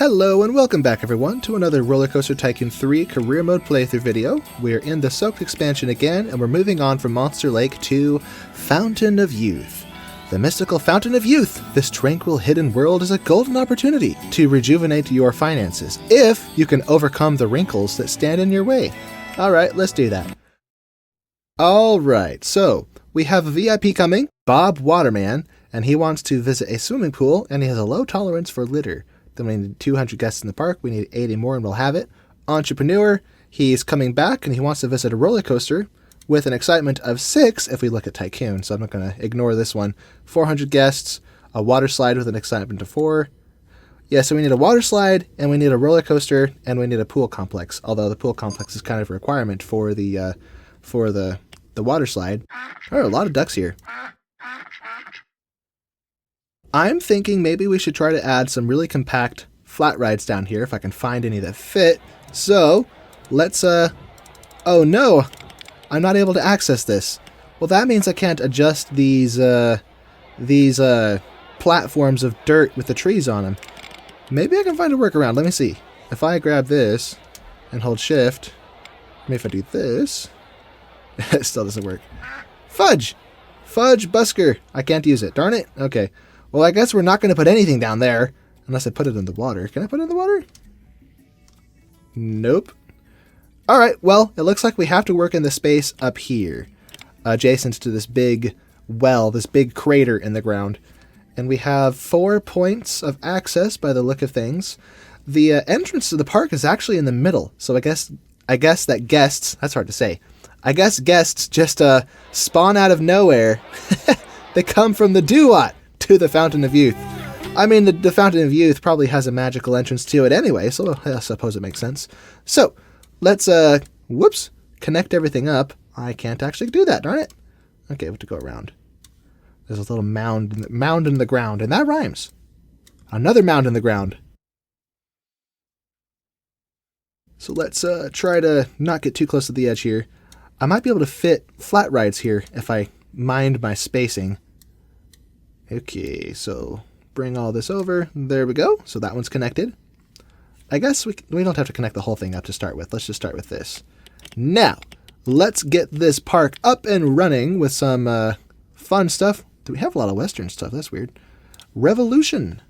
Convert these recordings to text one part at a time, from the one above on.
Hello and welcome back everyone to another RollerCoaster Tycoon 3 career mode playthrough video. We're in the Soaked expansion again, and we're moving on from Monster Lake to Fountain of Youth. The mystical Fountain of Youth! This tranquil hidden world is a golden opportunity to rejuvenate your finances, if you can overcome the wrinkles that stand in your way. Alright, let's do that. Alright, so we have a VIP coming, Bob Waterman, and he wants to visit a swimming pool, and he has a low tolerance for litter. Then we need 200 guests in the park. We need 80 more and we'll have it. Entrepreneur, he's coming back and he wants to visit a roller coaster with an excitement of 6 if we look at Tycoon. So I'm not going to ignore this one. 400 guests, a water slide with an excitement of 4. Yeah, so we need a water slide and we need a roller coaster and we need a pool complex. Although the pool complex is kind of a requirement for the water slide. There are a lot of ducks here. I'm thinking maybe we should try to add some really compact flat rides down here if I can find any that fit. So, let's, oh no! I'm not able to access this. Well, that means I can't adjust these platforms of dirt with the trees on them. Maybe I can find a workaround. Let me see. If I grab this and hold shift, maybe if I do this, it still doesn't work. Fudge! Fudge busker! I can't use it. Darn it. Okay. Well, I guess we're not going to put anything down there, unless I put it in the water. Can I put it in the water? Nope. Alright, well, it looks like we have to work in the space up here, adjacent to this big well, this big crater in the ground. And we have 4 points of access by the look of things. The entrance to the park is actually in the middle, so I guess that guests, that's hard to say, I guess guests just spawn out of nowhere. They come from the Duat to the Fountain of Youth. I mean, the Fountain of Youth probably has a magical entrance to it anyway, so I suppose it makes sense. So, let's, whoops, connect everything up. I can't actually do that, darn it. Okay, we have to go around. There's a little mound in the ground, and that rhymes. Another mound in the ground. So let's try to not get too close to the edge here. I might be able to fit flat rides here if I mind my spacing. Okay, so bring all this over. There we go. So that one's connected. I guess we don't have to connect the whole thing up to start with. Let's just start with this. Now, let's get this park up and running with some fun stuff. Do we have a lot of Western stuff? That's weird. Revolution.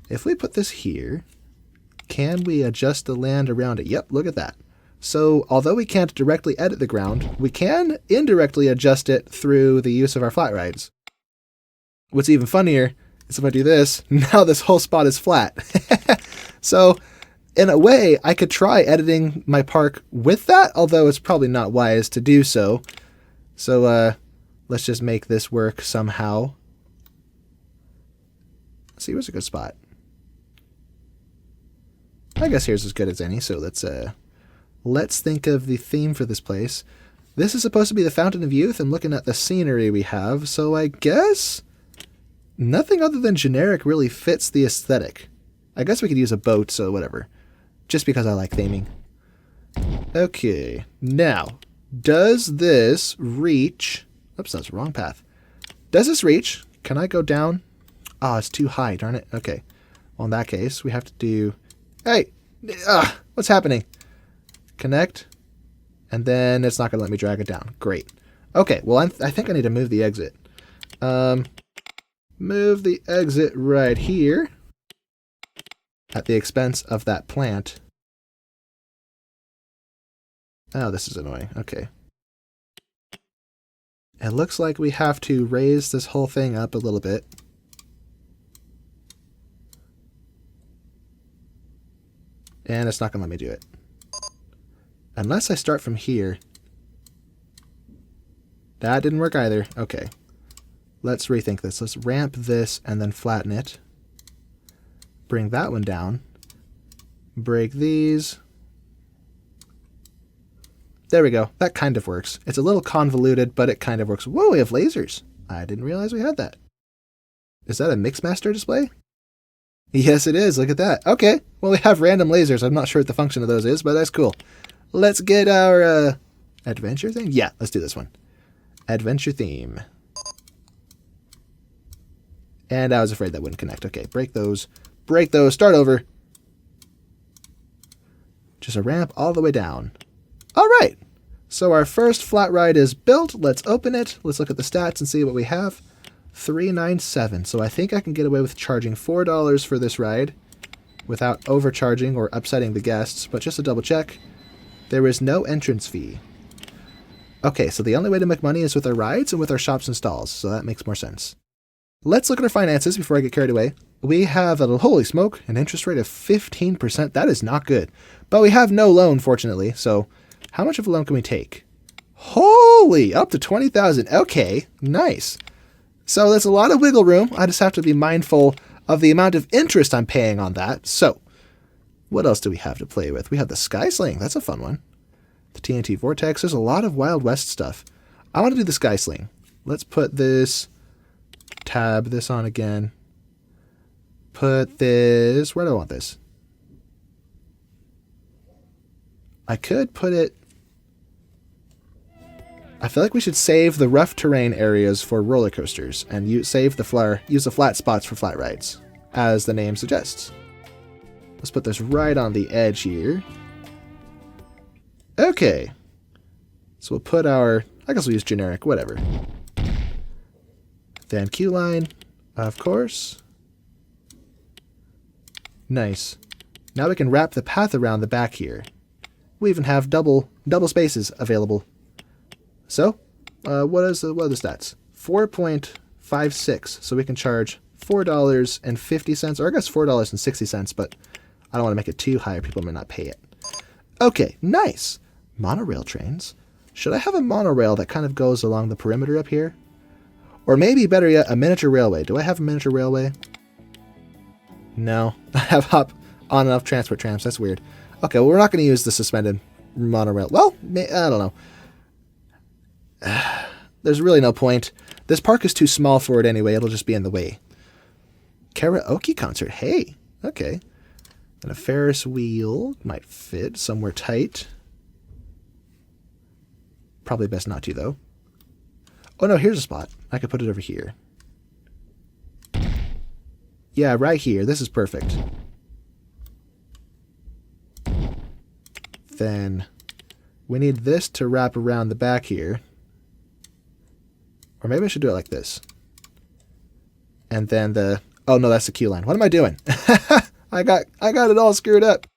If we put this here, can we adjust the land around it? Yep, look at that. So, although we can't directly edit the ground, we can indirectly adjust it through the use of our flat rides. What's even funnier is if I do this, now this whole spot is flat. So, in a way, I could try editing my park with that, although it's probably not wise to do so. So, let's just make this work somehow. Let's see, where's a good spot? I guess here's as good as any, so let's think of the theme for this place. This is supposed to be the Fountain of Youth. I'm looking at the scenery we have, so I guess nothing other than generic really fits the aesthetic. I guess we could use a boat, so whatever. Just because I like theming. Okay, now, does this reach... Oops, that's the wrong path. Does this reach? Can I go down? Oh, it's too high, darn it. Okay, well, in that case, we have to do... Hey! What's happening? Connect. And then it's not going to let me drag it down. Great. Okay, well, I think I need to move the exit. Move the exit right here at the expense of that plant. Oh, this is annoying. Okay. It looks like we have to raise this whole thing up a little bit. And it's not going to let me do it. Unless I start from here. That didn't work either. Okay. Let's rethink this. Let's ramp this and then flatten it. Bring that one down. Break these. There we go. That kind of works. It's a little convoluted, but it kind of works. Whoa, we have lasers. I didn't realize we had that. Is that a Mixmaster display? Yes, it is. Look at that. Okay. Well, we have random lasers. I'm not sure what the function of those is, but that's cool. Let's get our adventure thing. Yeah, let's do this one. Adventure theme. And I was afraid that wouldn't connect. Okay, break those. Break those. Start over. Just a ramp all the way down. All right. So our first flat ride is built. Let's open it. Let's look at the stats and see what we have. 397. So I think I can get away with charging $4 for this ride without overcharging or upsetting the guests. But just to double check, there is no entrance fee. Okay, so the only way to make money is with our rides and with our shops and stalls. So that makes more sense. Let's look at our finances before I get carried away. We have, holy smoke, an interest rate of 15%. That is not good. But we have no loan, fortunately. So how much of a loan can we take? Holy, up to $20,000. Okay, nice. So that's a lot of wiggle room. I just have to be mindful of the amount of interest I'm paying on that. So what else do we have to play with? We have the Sky Sling. That's a fun one. The TNT Vortex. There's a lot of Wild West stuff. I want to do the Sky Sling. Let's put this, tab this on again. Put this, where do I want this? I could put it, I feel like we should save the rough terrain areas for roller coasters and use the flat spots for flat rides, as the name suggests. Let's put this right on the edge here. Okay. So we'll put I guess we'll use generic, whatever. Then queue line, of course. Nice. Now we can wrap the path around the back here. We even have double spaces available. So, what are the stats? 4.56. So we can charge $4.50, or I guess $4.60, but I don't want to make it too high or people may not pay it. Okay, nice. Monorail trains. Should I have a monorail that kind of goes along the perimeter up here? Or maybe better yet, a miniature railway. Do I have a miniature railway? No, I have hop on and off transport trams. That's weird. Okay, well, we're not going to use the suspended monorail. Well, I don't know. There's really no point. This park is too small for it anyway. It'll just be in the way. Karaoke concert. Hey, okay. And a Ferris wheel might fit somewhere tight. Probably best not to, though. Oh, no, here's a spot. I could put it over here. Yeah, right here. This is perfect. Then we need this to wrap around the back here. Or maybe I should do it like this. And then the... Oh, no, that's the queue line. What am I doing? I got it all screwed up.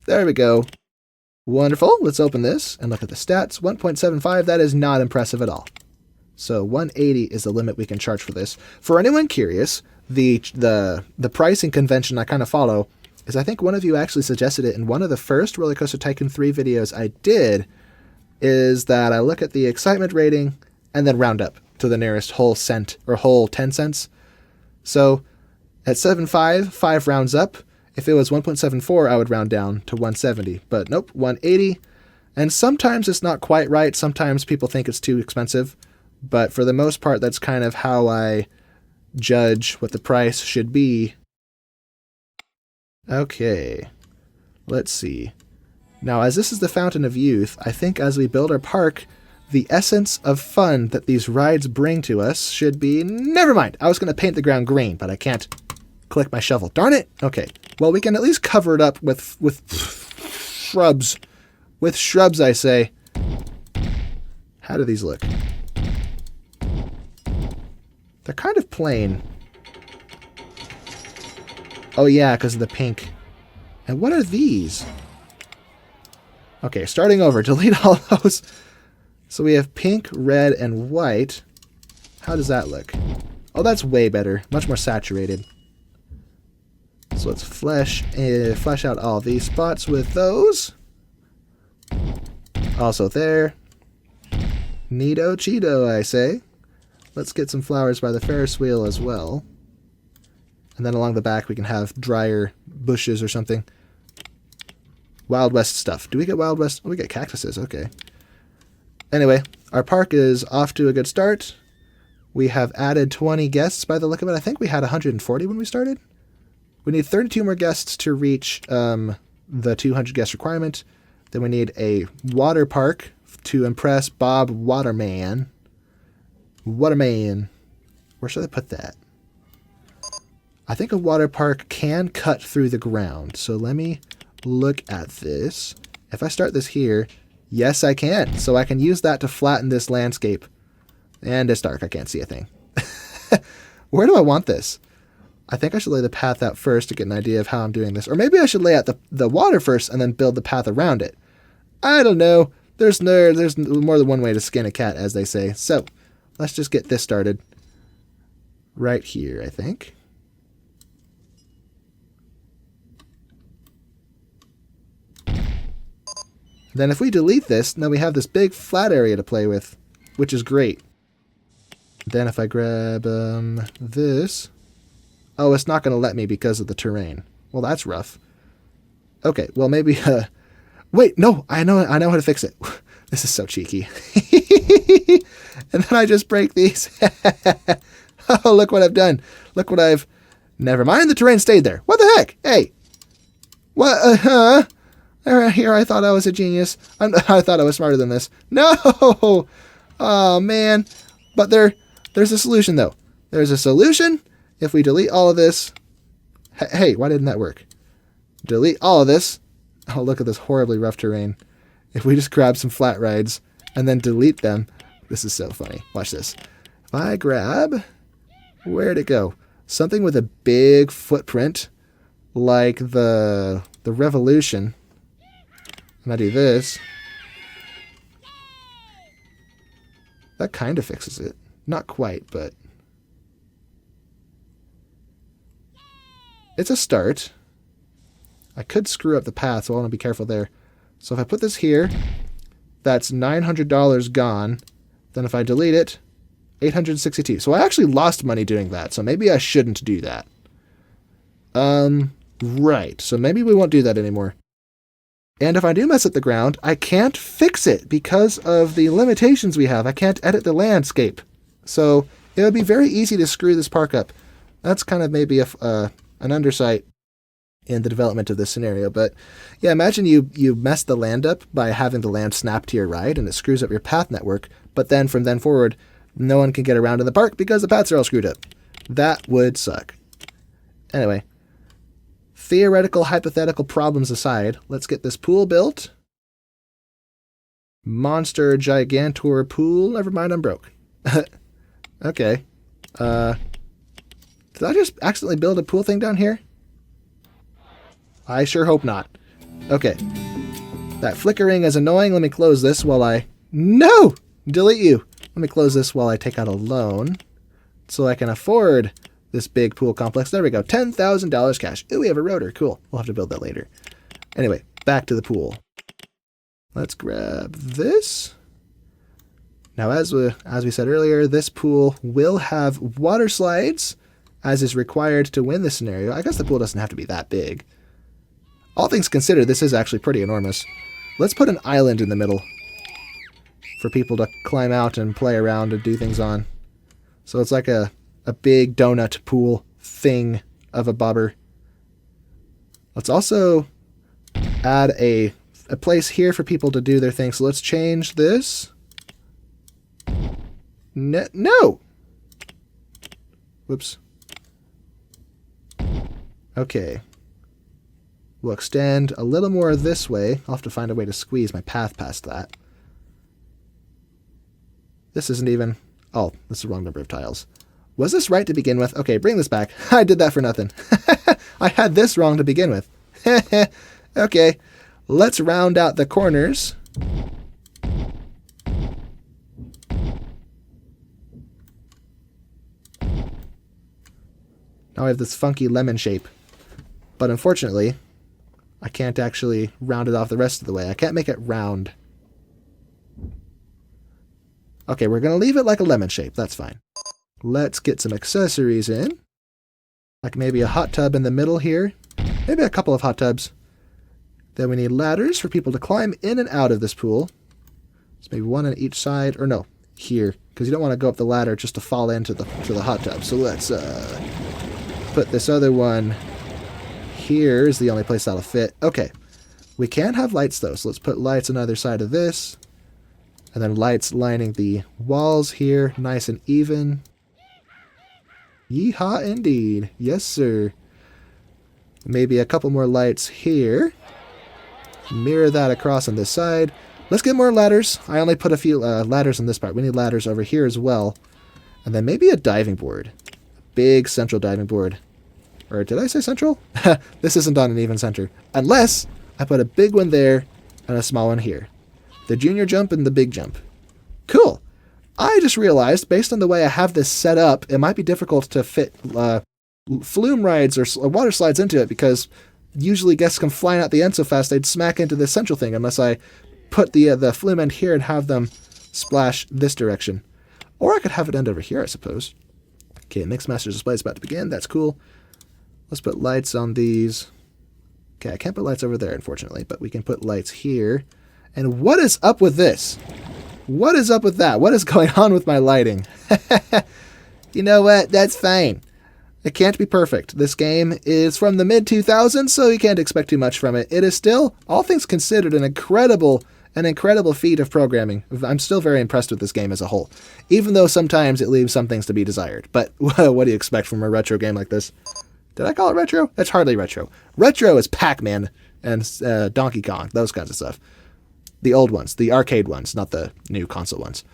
There we go. Wonderful. Let's open this and look at the stats. 1.75. That is not impressive at all. So 180 is the limit we can charge for this. For anyone curious, the pricing convention I kind of follow is I think one of you actually suggested it in one of the first RollerCoaster Tycoon 3 videos I did, is that I look at the excitement rating and then round up to the nearest whole cent or whole 10 cents. So at 7.5, 5 rounds up. If it was 1.74, I would round down to 170. But nope, 180. And sometimes it's not quite right. Sometimes people think it's too expensive. But for the most part, that's kind of how I judge what the price should be. Okay, let's see. Now, as this is the Fountain of Youth, I think as we build our park, the essence of fun that these rides bring to us should be... Never mind, I was going to paint the ground green, but I can't click my shovel. Darn it! Okay, well, we can at least cover it up with shrubs. With shrubs, I say. How do these look? They're kind of plain. Oh yeah, because of the pink. And what are these? Okay, starting over. Delete all those. So we have pink, red, and white. How does that look? Oh, that's way better. Much more saturated. So let's flesh out all these spots with those. Also there. Neato Cheeto, I say. Let's get some flowers by the Ferris wheel as well. And then along the back we can have drier bushes or something. Wild West stuff. Do we get Wild West? Oh, we get cactuses. Okay. Anyway, our park is off to a good start. We have added 20 guests by the look of it. I think we had 140 when we started. We need 32 more guests to reach the 200 guest requirement. Then we need a water park to impress Bob Waterman. Waterman. Where should I put that? I think a water park can cut through the ground. So let me Look at this. If I start this here, yes, I can. So I can use that to flatten this landscape. And it's dark. I can't see a thing. Where do I want this? I think I should lay the path out first to get an idea of how I'm doing this. Or maybe I should lay out the water first and then build the path around it. I don't know. There's more than one way to skin a cat, as they say. So let's just get this started. Right here, I think. Then if we delete this, now we have this big flat area to play with, which is great. Then if I grab this... Oh, it's not going to let me because of the terrain. Well, that's rough. Okay, well maybe... Wait, no, I know how to fix it. This is so cheeky. And then I just break these. Oh, look what I've done. Look what I've... Never mind, the terrain stayed there. What the heck? Hey! What? Here, I thought I was a genius. I thought I was smarter than this. No! Oh, man. But there's a solution, though. There's a solution. If we delete all of this... Hey, why didn't that work? Delete all of this. Oh, look at this horribly rough terrain. If we just grab some flat rides and then delete them... This is so funny. Watch this. If I grab... Where'd it go? Something with a big footprint, like the Revolution. And I do this. That kind of fixes it. Not quite, but... It's a start. I could screw up the path, so I want to be careful there. So if I put this here, that's $900 gone. Then if I delete it, $862. So I actually lost money doing that, so maybe I shouldn't do that. Right. So maybe we won't do that anymore. And if I do mess up the ground, I can't fix it because of the limitations we have. I can't edit the landscape. So it would be very easy to screw this park up. That's kind of maybe an undersight in the development of this scenario. But yeah, imagine you mess the land up by having the land snap to your ride and it screws up your path network. But then from then forward, no one can get around in the park because the paths are all screwed up. That would suck. Anyway, theoretical, hypothetical problems aside, let's get this pool built. Monster Gigantor pool. Never mind, I'm broke. Okay. Did I just accidentally build a pool thing down here? I sure hope not. Okay. That flickering is annoying. Let me close this while I... No! Delete you. Let me close this while I take out a loan so I can afford this big pool complex. There we go. $10,000 cash. Ooh, we have a rotor. Cool. We'll have to build that later. Anyway, back to the pool. Let's grab this. Now, as we said earlier, this pool will have water slides, as is required to win this scenario. I guess the pool doesn't have to be that big. All things considered, this is actually pretty enormous. Let's put an island in the middle for people to climb out and play around and do things on. So it's like a big donut pool thing of a bobber. Let's also add a place here for people to do their thing. So let's change this. No! Whoops. Okay. We'll extend a little more this way. I'll have to find a way to squeeze my path past that. This isn't even... Oh, that's the wrong number of tiles. Was this right to begin with? Okay, bring this back. I did that for nothing. I had this wrong to begin with. Okay, let's round out the corners. Now I have this funky lemon shape. But unfortunately, I can't actually round it off the rest of the way. I can't make it round. Okay, we're going to leave it like a lemon shape. That's fine. Let's get some accessories in. Like maybe a hot tub in the middle here. Maybe a couple of hot tubs. Then we need ladders for people to climb in and out of this pool. So maybe one on each side. Or no, here. Because you don't want to go up the ladder just to fall into the hot tub. So let's put this other one here is the only place that'll fit. Okay. We can have lights though. So let's put lights on either side of this. And then lights lining the walls here, nice and even. Yeehaw indeed. Yes, sir. Maybe a couple more lights here. Mirror that across on this side. Let's get more ladders. I only put a few ladders on this part. We need ladders over here as well. And then maybe a diving board. Big central diving board. Or did I say central? This isn't on an even center. Unless I put a big one there and a small one here. The junior jump and the big jump. Cool. I just realized, based on the way I have this set up, it might be difficult to fit flume rides or water slides into it, because usually guests come flying out the end so fast they'd smack into this central thing unless I put the flume end here and have them splash this direction. Or I could have it end over here, I suppose. Okay, Mixmaster's display is about to begin. That's cool. Let's put lights on these. Okay, I can't put lights over there, unfortunately, but we can put lights here. And what is up with this? What is up with that? What is going on with my lighting? You know what? That's fine. It can't be perfect. This game is from the mid-2000s, so you can't expect too much from it. It is still, all things considered, an incredible feat of programming. I'm still very impressed with this game as a whole, even though sometimes it leaves some things to be desired. But what do you expect from a retro game like this? Did I call it retro? It's hardly retro. Retro is Pac-Man and Donkey Kong, those kinds of stuff. The old ones, the arcade ones, not the new console ones.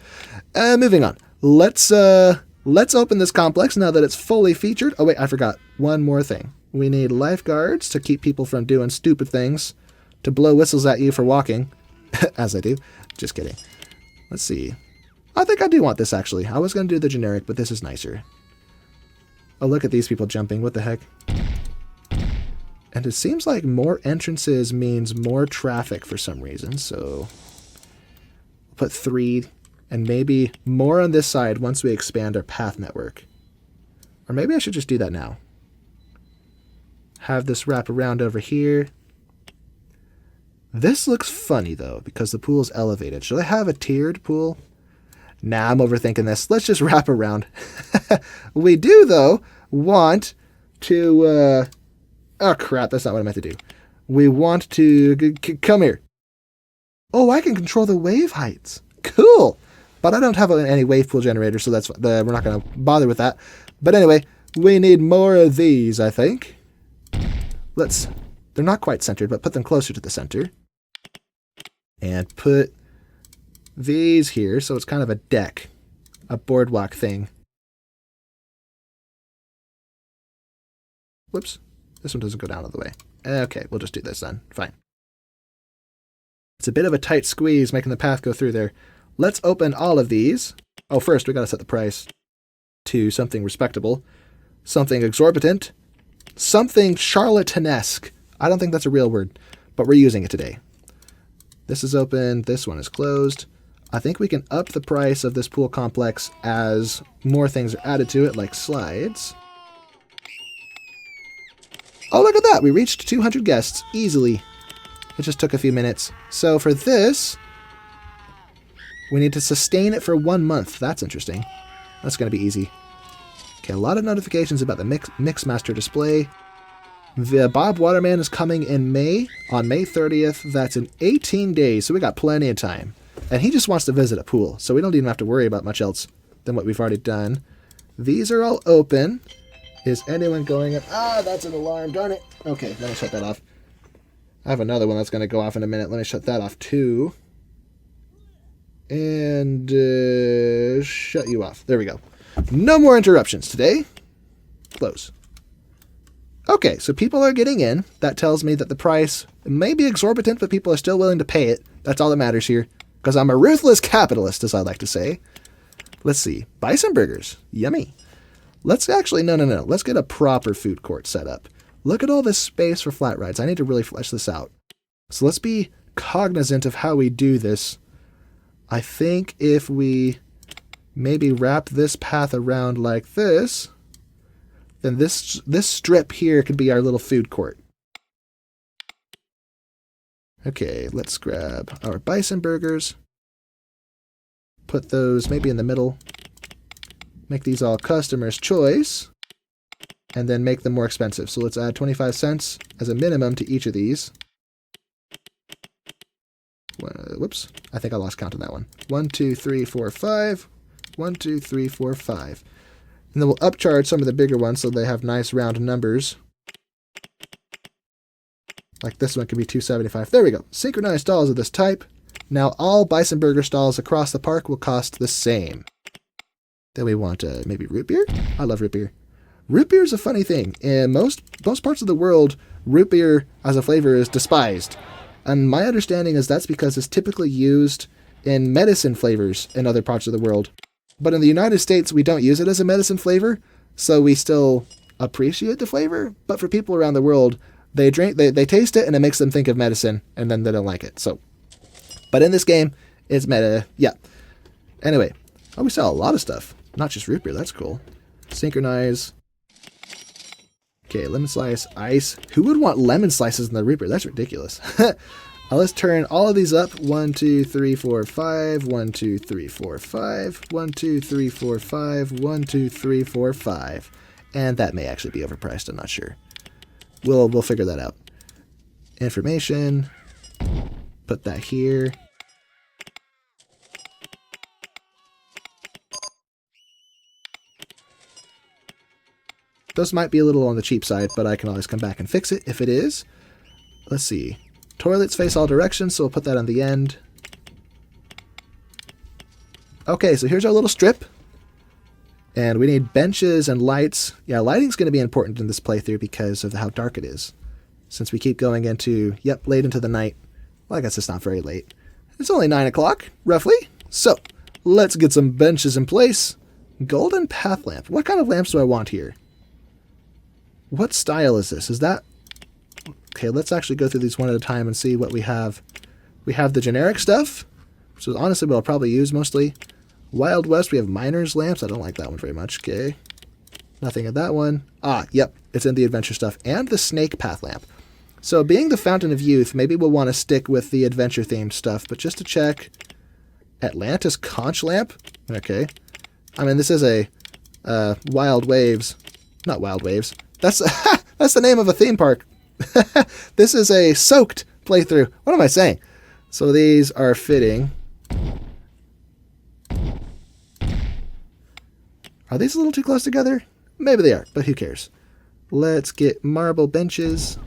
Moving on. Let's open this complex now that it's fully featured. Oh wait, I forgot one more thing. We need lifeguards to keep people from doing stupid things, to blow whistles at you for walking, as I do. Just kidding. Let's see. I think I do want this, actually. I was going to do the generic, but this is nicer. Oh, look at these people jumping. What the heck? And it seems like more entrances means more traffic for some reason, so we'll put 3, and maybe more on this side once we expand our path network. Or maybe I should just do that now. Have this wrap around over here. This looks funny, though, because the pool's elevated. Should I have a tiered pool? Nah, I'm overthinking this. Let's just wrap around. We do, though, want to... Oh, crap, that's not what I meant to do. We want to... Come here. Oh, I can control the wave heights. Cool. But I don't have any wave pool generator, so that's we're not going to bother with that. But anyway, we need more of these, I think. They're not quite centered, but put them closer to the center. And put these here, so it's kind of a deck. A boardwalk thing. Whoops. This one doesn't go down all the way. Okay, we'll just do this then. Fine. It's a bit of a tight squeeze making the path go through there. Let's open all of these. Oh, first we got to set the price to something respectable. Something exorbitant. Something charlatanesque. I don't think that's a real word, but we're using it today. This is open. This one is closed. I think we can up the price of this pool complex as more things are added to it, like slides. Oh, look at that. We reached 200 guests easily. It just took a few minutes. So for this, we need to sustain it for 1 month. That's interesting. That's going to be easy. Okay, a lot of notifications about the Mixmaster display. The Bob Waterman is coming in May, on May 30th. That's in 18 days, so we got plenty of time. And he just wants to visit a pool, so we don't even have to worry about much else than what we've already done. These are all open. Is anyone going up? Ah, that's an alarm, darn it. Okay, let me shut that off. I have another one that's going to go off in a minute. Let me shut that off too. And shut you off. There we go. No more interruptions today. Close. Okay, so people are getting in. That tells me that the price may be exorbitant, but people are still willing to pay it. That's all that matters here. Because I'm a ruthless capitalist, as I like to say. Let's see. Bison burgers. Yummy. Let's actually, no. Let's get a proper food court set up. Look at all this space for flat rides. I need to really flesh this out. So let's be cognizant of how we do this. I think if we maybe wrap this path around like this, then this strip here could be our little food court. Okay, let's grab our bison burgers. Put those maybe in the middle. Make these all customer's choice. And then make them more expensive. So let's add 25 cents as a minimum to each of these. Whoops. I think I lost count on that one. 1, 2, 3, 4, 5. 1, 2, 3, 4, 5. And then we'll upcharge some of the bigger ones so they have nice round numbers. Like this one can be $2.75. There we go. Synchronized stalls of this type. Now all Bison Burger stalls across the park will cost the same. Then we want maybe root beer? I love root beer. Root beer is a funny thing. In most parts of the world, root beer as a flavor is despised. And my understanding is that's because it's typically used in medicine flavors in other parts of the world. But in the United States, we don't use it as a medicine flavor, so we still appreciate the flavor. But for people around the world, they taste it and it makes them think of medicine, and then they don't like it. So, but in this game, it's meta. Yeah. Anyway, oh, we sell a lot of stuff, not just root beer. That's cool. Synchronize. Okay, lemon slice, ice. Who would want lemon slices in the root beer? That's ridiculous. Let's turn all of these up. 1, 2, 3, 4, 5. 1, 2, 3, 4, 5. 1, 2, 3, 4, 5. 1, 2, 3, 4, 5. And that may actually be overpriced. I'm not sure. We'll figure that out. Information. Put that here. Those might be a little on the cheap side, but I can always come back and fix it if it is. Let's see. Toilets face all directions, so we'll put that on the end. Okay, so here's our little strip. And we need benches and lights. Yeah, lighting's going to be important in this playthrough because of how dark it is. Since we keep going into, late into the night. Well, I guess it's not very late. It's only 9 o'clock, roughly. So, let's get some benches in place. Golden path lamp. What kind of lamps do I want here? What style is this? Is that... Okay, let's actually go through these one at a time and see what we have. We have the generic stuff, which is honestly what I'll probably use mostly. Wild West, we have miner's lamps. I don't like that one very much. Okay. Nothing in that one. Ah, yep, it's in the adventure stuff. And the snake path lamp. So being the Fountain of Youth, maybe we'll want to stick with the adventure-themed stuff. But just to check, Atlantis conch lamp? Okay. I mean, this is a Wild Waves. Not Wild Waves. That's the name of a theme park. This is a soaked playthrough. What am I saying? So these are fitting. Are these a little too close together? Maybe they are, but who cares? Let's get marble benches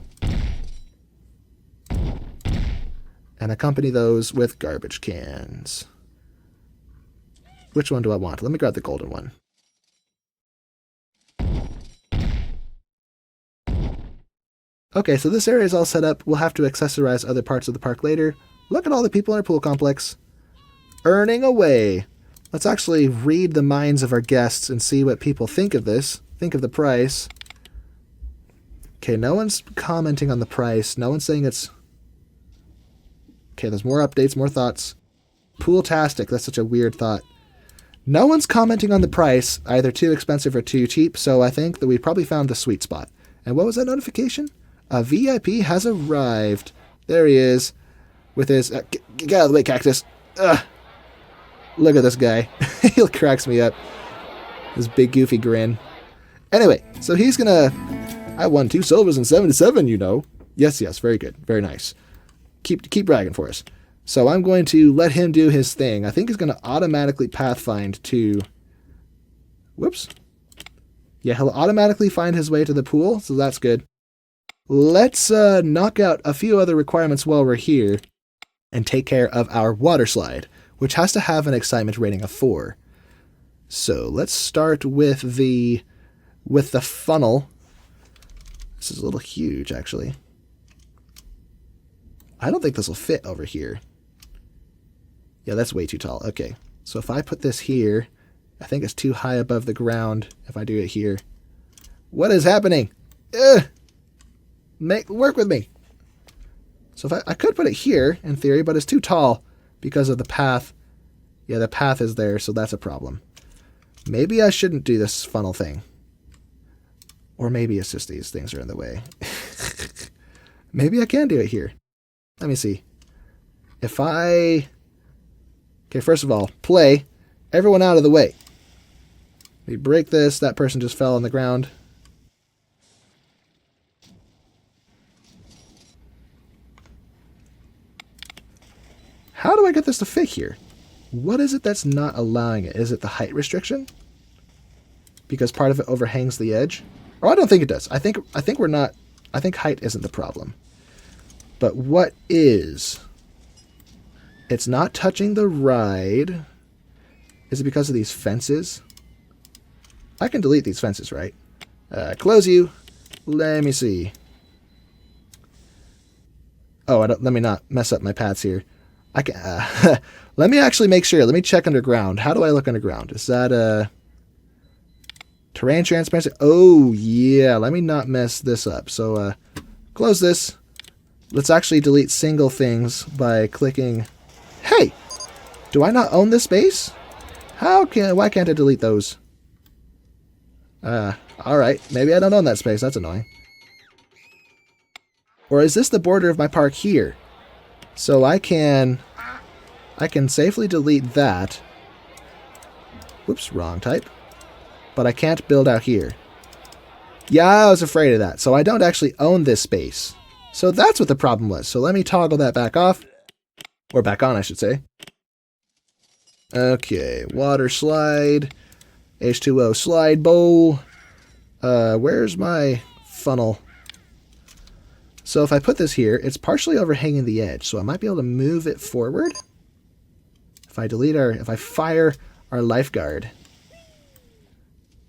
and accompany those with garbage cans. Which one do I want? Let me grab the golden one. Okay, so this area is all set up. We'll have to accessorize other parts of the park later. Look at all the people in our pool complex. Earning away. Let's actually read the minds of our guests and see what people think of this. Think of the price. Okay, no one's commenting on the price. No one's saying it's... Okay, there's more updates, more thoughts. Pool-tastic. That's such a weird thought. No one's commenting on the price, either too expensive or too cheap, so I think that we probably found the sweet spot. And what was that notification? A VIP has arrived. There he is. With his... get out of the way, cactus. Ugh. Look at this guy. He cracks me up. His big goofy grin. Anyway, so he's gonna... I won 2 silvers and 77, you know. Yes, very good. Very nice. Keep bragging for us. So I'm going to let him do his thing. I think he's going to automatically pathfind to... Whoops. Yeah, he'll automatically find his way to the pool, so that's good. Let's knock out a few other requirements while we're here and take care of our water slide, which has to have an excitement rating of 4. So let's start with the funnel. This is a little huge, actually. I don't think this will fit over here. Yeah, that's way too tall. Okay, so if I put this here, I think it's too high above the ground if I do it here. What is happening? Ugh! Work with me. So if I could put it here, in theory, but it's too tall because of the path. Yeah, the path is there, so that's a problem. Maybe I shouldn't do this funnel thing. Or maybe it's just these things are in the way. Maybe I can do it here. Let me see. If I... Okay, first of all, play. Everyone out of the way. We break this. That person just fell on the ground. How do I get this to fit here? What is it that's not allowing it? Is it the height restriction? Because part of it overhangs the edge? Or I don't think it does. I think we're not... I think height isn't the problem. But what is? It's not touching the ride. Is it because of these fences? I can delete these fences, right? Close you. Let me see. Oh, let me not mess up my paths here. I can. Let me actually make sure. Let me check underground. How do I look underground? Is that terrain transparency? Oh yeah. Let me not mess this up. So close this. Let's actually delete single things by clicking. Hey, do I not own this space? Why can't I delete those? All right. Maybe I don't own that space. That's annoying. Or is this the border of my park here? So I can safely delete that. Whoops, wrong type. But I can't build out here. Yeah, I was afraid of that. So I don't actually own this space. So that's what the problem was. So let me toggle that back off. Or back on, I should say. Okay, water slide. H2O slide bowl. Where's my funnel? So if I put this here, it's partially overhanging the edge, so I might be able to move it forward. If I fire our lifeguard.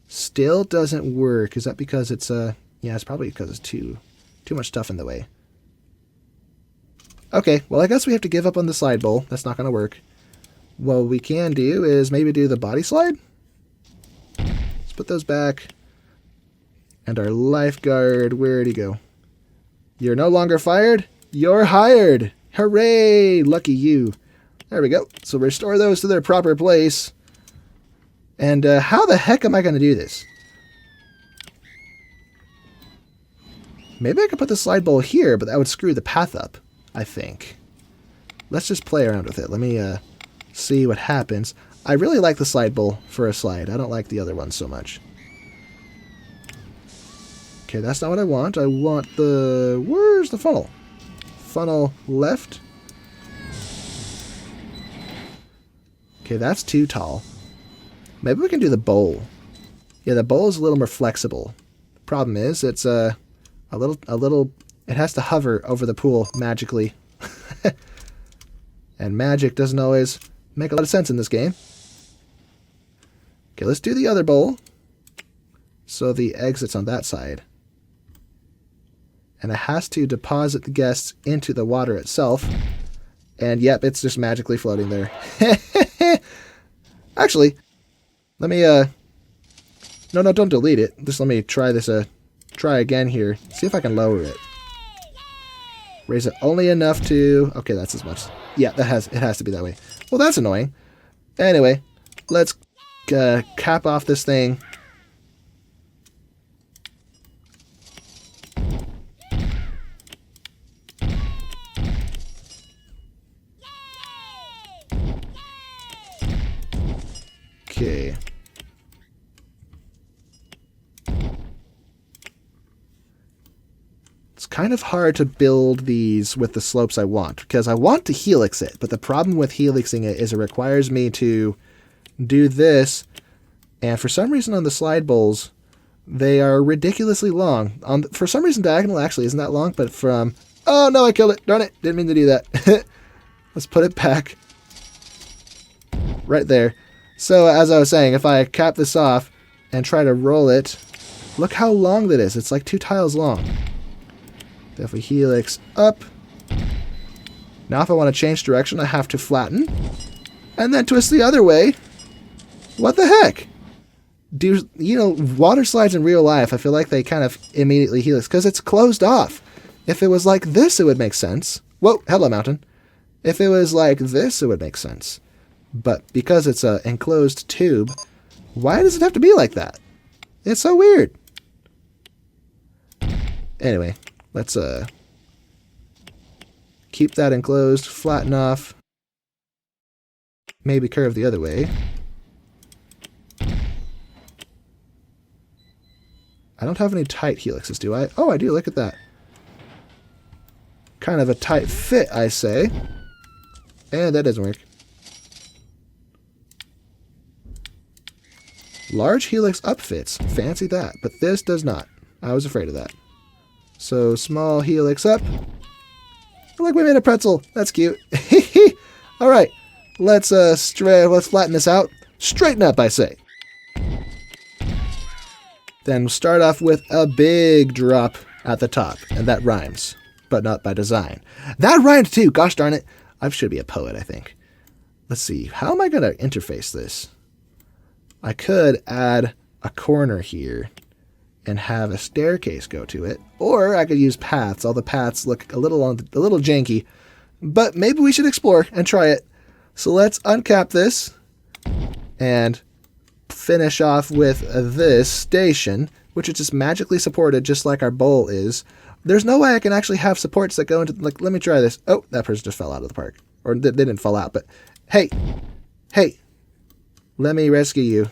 Still doesn't work. Is that because it's yeah, it's probably because it's too much stuff in the way. Okay, well I guess we have to give up on the slide bowl. That's not going to work. What we can do is maybe do the body slide. Let's put those back. And our lifeguard, where'd he go? You're no longer fired. You're hired. Hooray! Lucky you. There we go. So restore those to their proper place. And how the heck am I going to do this? Maybe I could put the slide bowl here, but that would screw the path up, I think. Let's just play around with it. Let me see what happens. I really like the slide bowl for a slide. I don't like the other one so much. Okay, that's not what I want. I want the... Where's the funnel? Funnel left. Okay, that's too tall. Maybe we can do the bowl. Yeah, the bowl is a little more flexible. Problem is, it's a little... It has to hover over the pool magically. And magic doesn't always make a lot of sense in this game. Okay, let's do the other bowl. So the exit's on that side. And it has to deposit the guests into the water itself. And yep, it's just magically floating there. Actually, let me, no, don't delete it. Just let me try this, try again here. See if I can lower it. Raise it only enough to, okay, that's as much. Yeah, it has to be that way. Well, that's annoying. Anyway, let's cap off this thing. Okay. It's kind of hard to build these with the slopes I want, because I want to helix it, but the problem with helixing it is it requires me to do this, and for some reason on the slide bowls, they are ridiculously long. For some reason diagonal actually isn't that long, but from... Oh no, I killed it! Darn it! Didn't mean to do that. Let's put it back. Right there. So, as I was saying, if I cap this off and try to roll it, look how long that is. It's like 2 tiles long. If we helix up. Now, if I want to change direction, I have to flatten. And then twist the other way. What the heck? Water slides in real life, I feel like they kind of immediately helix, because it's closed off. If it was like this, it would make sense. Whoa, hello, mountain. If it was like this, it would make sense. But because it's an enclosed tube, why does it have to be like that? It's so weird. Anyway, let's keep that enclosed, flatten off, maybe curve the other way. I don't have any tight helixes, do I? Oh, I do, look at that. Kind of a tight fit, I say. And that doesn't work. Large helix up fits. Fancy that. But this does not. I was afraid of that. So small helix up. Look, we made a pretzel. That's cute. All right, let's flatten this out. Straighten up, I say. Then we'll start off with a big drop at the top, and that rhymes, but not by design. That rhymed too, gosh darn it. I should be a poet, I think. Let's see, how am I going to interface this? I could add a corner here and have a staircase go to it, or I could use paths. All the paths look a little janky, but maybe we should explore and try it. So let's uncap this and finish off with this station, which is just magically supported just like our bowl is. There's no way I can actually have supports that go into, like, let me try this. Oh, that person just fell out of the park. Or they didn't fall out, but hey, let me rescue you.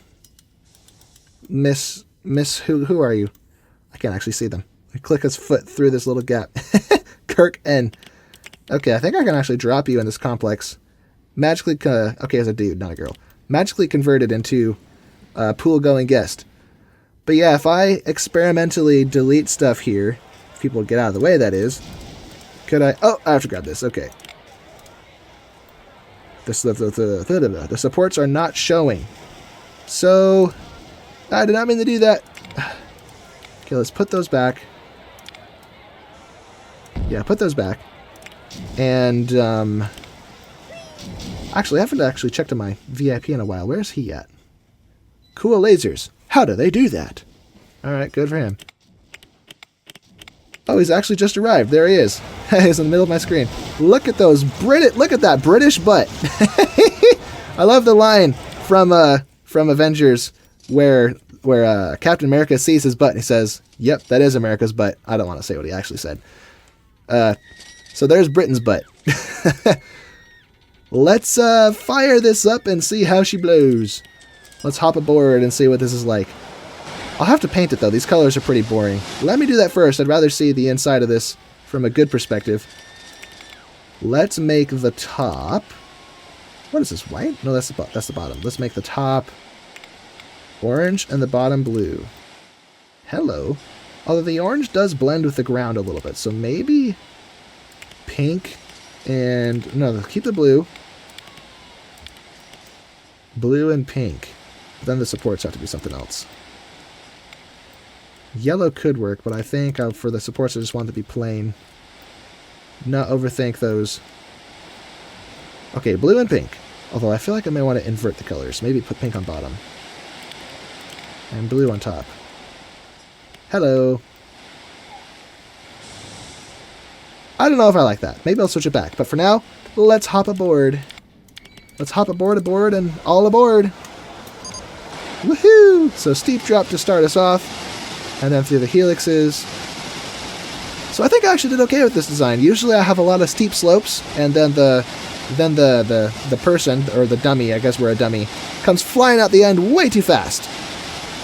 Miss, who are you? I can't actually see them. I click his foot through this little gap. Kirk N. Okay, I think I can actually drop you in this complex. Magically, okay, as a dude, not a girl. Magically converted into a pool-going guest. But yeah, if I experimentally delete stuff here, if people get out of the way, that is, could I... Oh, I have to grab this. Okay. The supports are not showing. So, I did not mean to do that. Okay, let's put those back. Yeah, put those back. And, actually, I haven't actually checked on my VIP in a while. Where's he at? Cool lasers. How do they do that? Alright, good for him. Oh, he's actually just arrived. There he is. He's in the middle of my screen. Look at those look at that British butt. I love the line from Avengers where Captain America sees his butt and he says, "Yep, that is America's butt." I don't want to say what he actually said. So there's Britain's butt. Let's fire this up and see how she blows. Let's hop aboard and see what this is like. I'll have to paint it, though. These colors are pretty boring. Let me do that first. I'd rather see the inside of this from a good perspective. Let's make the top... What is this, white? No, that's the bottom. Let's make the top orange and the bottom blue. Hello. Although the orange does blend with the ground a little bit, so maybe pink and... No, keep the blue. Blue and pink. Then the supports have to be something else. Yellow could work, but I think for the supports I just want it to be plain. Not overthink those. Okay, blue and pink. Although I feel like I may want to invert the colors. Maybe put pink on bottom. And blue on top. Hello. I don't know if I like that. Maybe I'll switch it back. But for now, let's hop aboard. Let's hop aboard, and all aboard. Woohoo! So steep drop to start us off. And then through the helixes. So I think I actually did okay with this design. Usually I have a lot of steep slopes, and then the person, or the dummy, I guess we're a dummy, comes flying out the end way too fast.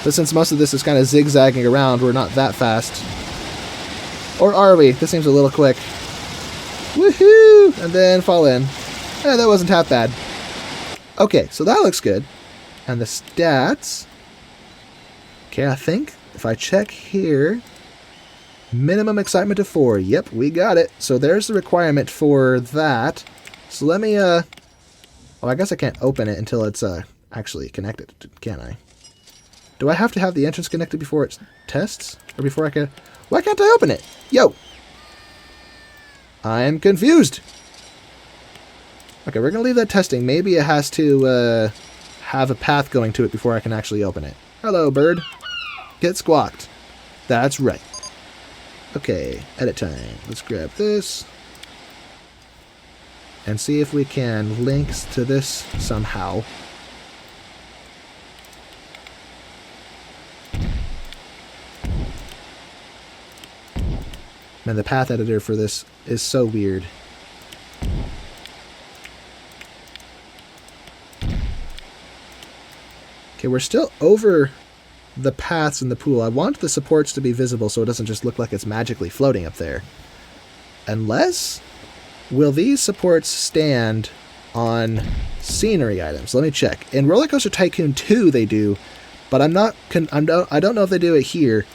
But since most of this is kind of zigzagging around, we're not that fast. Or are we? This seems a little quick. Woohoo! And then fall in. That wasn't half bad. Okay, so that looks good. And the stats... Okay, I think if I check here... Minimum excitement of 4. Yep, we got it. So there's the requirement for that. So let me, Oh, I guess I can't open it until it's, actually connected, can I? Do I have to have the entrance connected before it tests? Or before I can... Why can't I open it? Yo! I'm confused! Okay, we're gonna leave that testing. Maybe it has to, have a path going to it before I can actually open it. Hello, bird. Get squawked. That's right. Okay, edit time. Let's grab this. And see if we can link to this somehow. Man, the path editor for this is so weird. Okay, we're still over the paths in the pool. I want the supports to be visible so it doesn't just look like it's magically floating up there. Unless... Will these supports stand on scenery items? Let me check. In RollerCoaster Tycoon 2 they do, but I don't know if they do it here.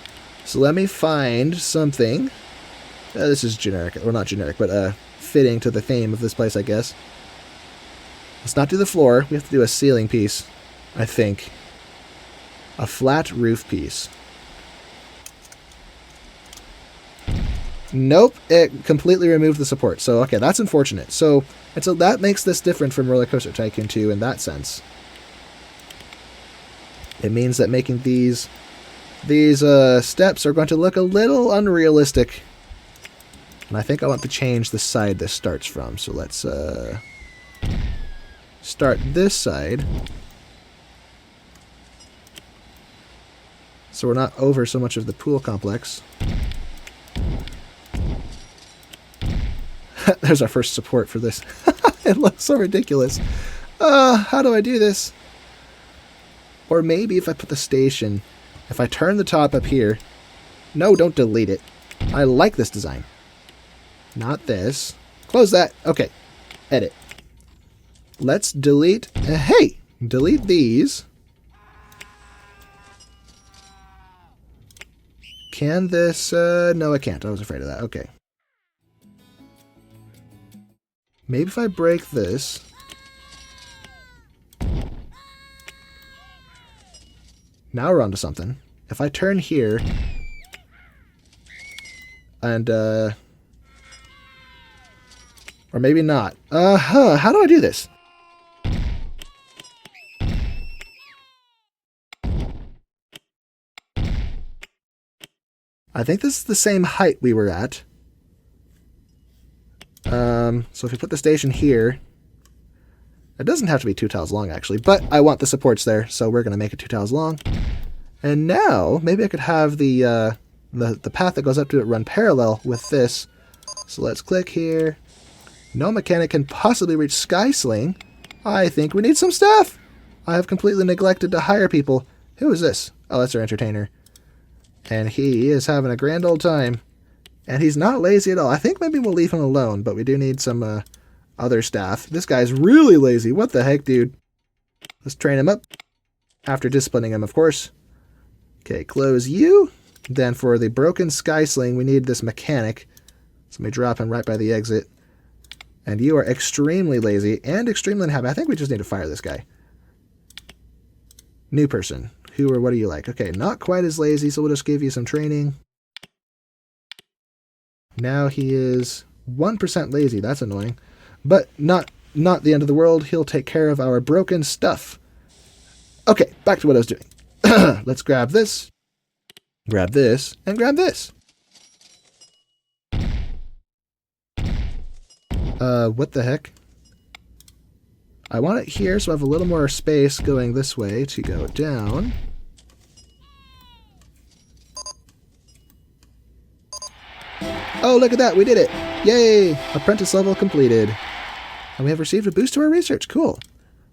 So let me find something. This is generic. Well, not generic, but fitting to the theme of this place, I guess. Let's not do the floor. We have to do a ceiling piece, I think. A flat roof piece. Nope, it completely removed the support. So, okay, that's unfortunate. So that makes this different from RollerCoaster Tycoon 2 in that sense. It means that making these steps are going to look a little unrealistic. And I think I want to change the side this starts from. So let's start this side. So we're not over so much of the pool complex. There's our first support for this. It looks so ridiculous. How do I do this? Or maybe if I put the station, if I turn the top up here. No, don't delete it. I like this design. Not this. Close that. Okay. Edit. Let's delete. Hey! Delete these. Can this... no, I can't. I was afraid of that. Okay. Maybe if I break this... Now we're onto something. If I turn here... And, or maybe not. How do I do this? I think this is the same height we were at. So if we put the station here, it doesn't have to be 2 tiles long actually, but I want the supports there, so we're going to make it 2 tiles long. And now, maybe I could have the path that goes up to it run parallel with this. So let's click here. No mechanic can possibly reach Sky Sling. I think we need some staff. I have completely neglected to hire people. Who is this? Oh, that's our entertainer. And he is having a grand old time. And he's not lazy at all. I think maybe we'll leave him alone, but we do need some other staff. This guy's really lazy. What the heck, dude? Let's train him up. After disciplining him, of course. Okay, close you. Then for the broken Sky Sling, we need this mechanic. So let me drop him right by the exit. And you are extremely lazy and extremely unhappy. I think we just need to fire this guy. New person. Who or what do you like? Okay, not quite as lazy, so we'll just give you some training. Now he is 1% lazy. That's annoying. But not the end of the world. He'll take care of our broken stuff. Okay, back to what I was doing. Let's grab this, and grab this. What the heck? I want it here so I have a little more space going this way to go down. Oh, look at that. We did it. Yay. Apprentice level completed. And we have received a boost to our research. Cool.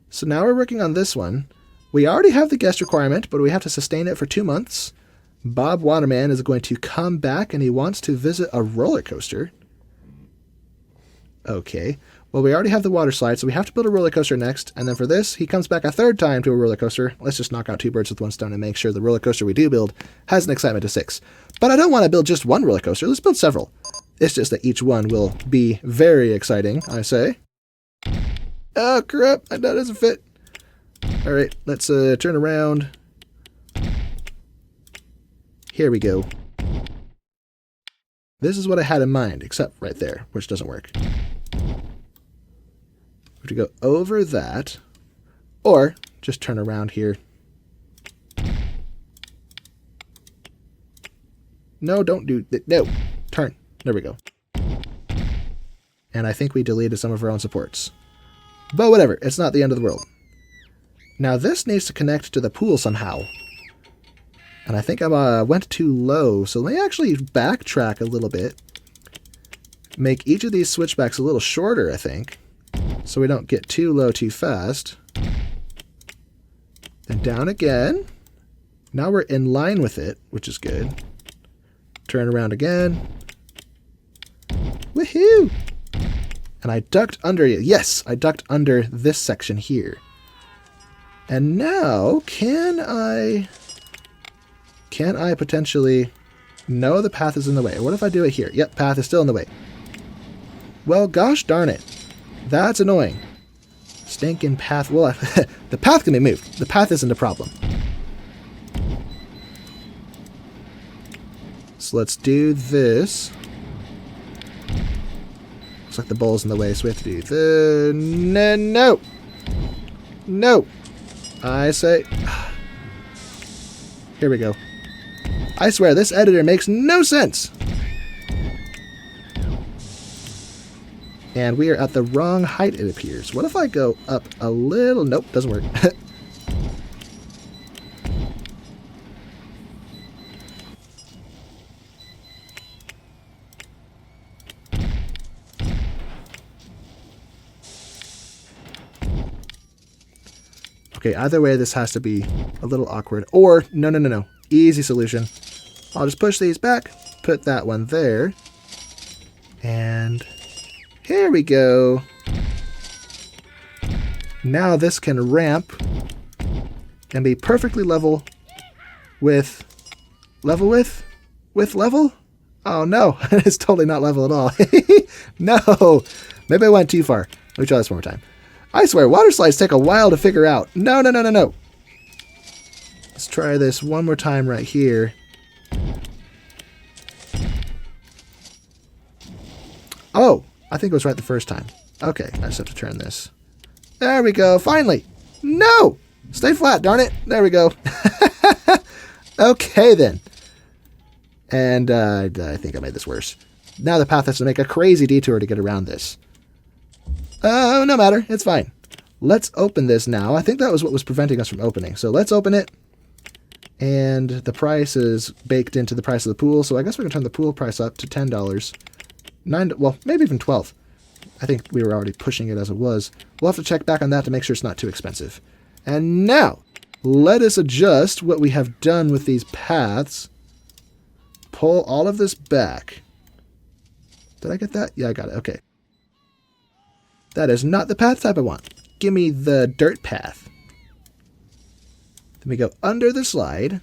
So now we're working on this one. We already have the guest requirement, but we have to sustain it for 2 months. Bob Waterman is going to come back and he wants to visit a roller coaster. Okay. Well, we already have the water slide, so we have to build a roller coaster next. And then for this, he comes back a 3rd time to a roller coaster. Let's just knock out 2 birds with 1 stone and make sure the roller coaster we do build has an excitement of 6. But I don't want to build just 1 roller coaster. Let's build several. It's just that each one will be very exciting, I say. Oh, crap. That doesn't fit. All right, let's turn around. Here we go. This is what I had in mind, except right there, which doesn't work. We have to go over that, or just turn around here. No, don't do that. No, turn. There we go. And I think we deleted some of our own supports. But whatever, it's not the end of the world. Now this needs to connect to the pool somehow. And I think I went too low, so let me actually backtrack a little bit. Make each of these switchbacks a little shorter, I think. So we don't get too low too fast. Then down again. Now we're in line with it, which is good. Turn around again. Woohoo! And I ducked under it. Yes, I ducked under this section here. And now, can I potentially... No, the path is in the way. What if I do it here? Yep, path is still in the way. Well, gosh darn it. That's annoying. Stinking path. Well, the path can be moved. The path isn't a problem. So let's do this. Looks like the bowl's in the way, so we have to do the... No! No! I say... Here we go. I swear, this editor makes no sense! And we are at the wrong height, it appears. What if I go up a little... Nope, doesn't work. Okay, either way, this has to be a little awkward. Or, no. Easy solution. I'll just push these back, put that one there, and here we go. Now this can ramp and be perfectly level with level? Oh no, it's totally not level at all. No, maybe I went too far. Let me try this one more time. I swear, water slides take a while to figure out. No. Let's try this one more time right here. Oh, I think it was right the first time. Okay, I just have to turn this. There we go, finally. No! Stay flat, darn it. There we go. Okay, then. And I think I made this worse. Now the path has to make a crazy detour to get around this. Oh, no matter. It's fine. Let's open this now. I think that was what was preventing us from opening. So let's open it. And the price is baked into the price of the pool. So I guess we can turn the pool price up to $10. Well, maybe even 12. I think we were already pushing it as it was. We'll have to check back on that to make sure it's not too expensive. And now, let us adjust what we have done with these paths. Pull all of this back. Did I get that? Yeah, I got it. Okay. That is not the path type I want. Give me the dirt path. Then we go under the slide.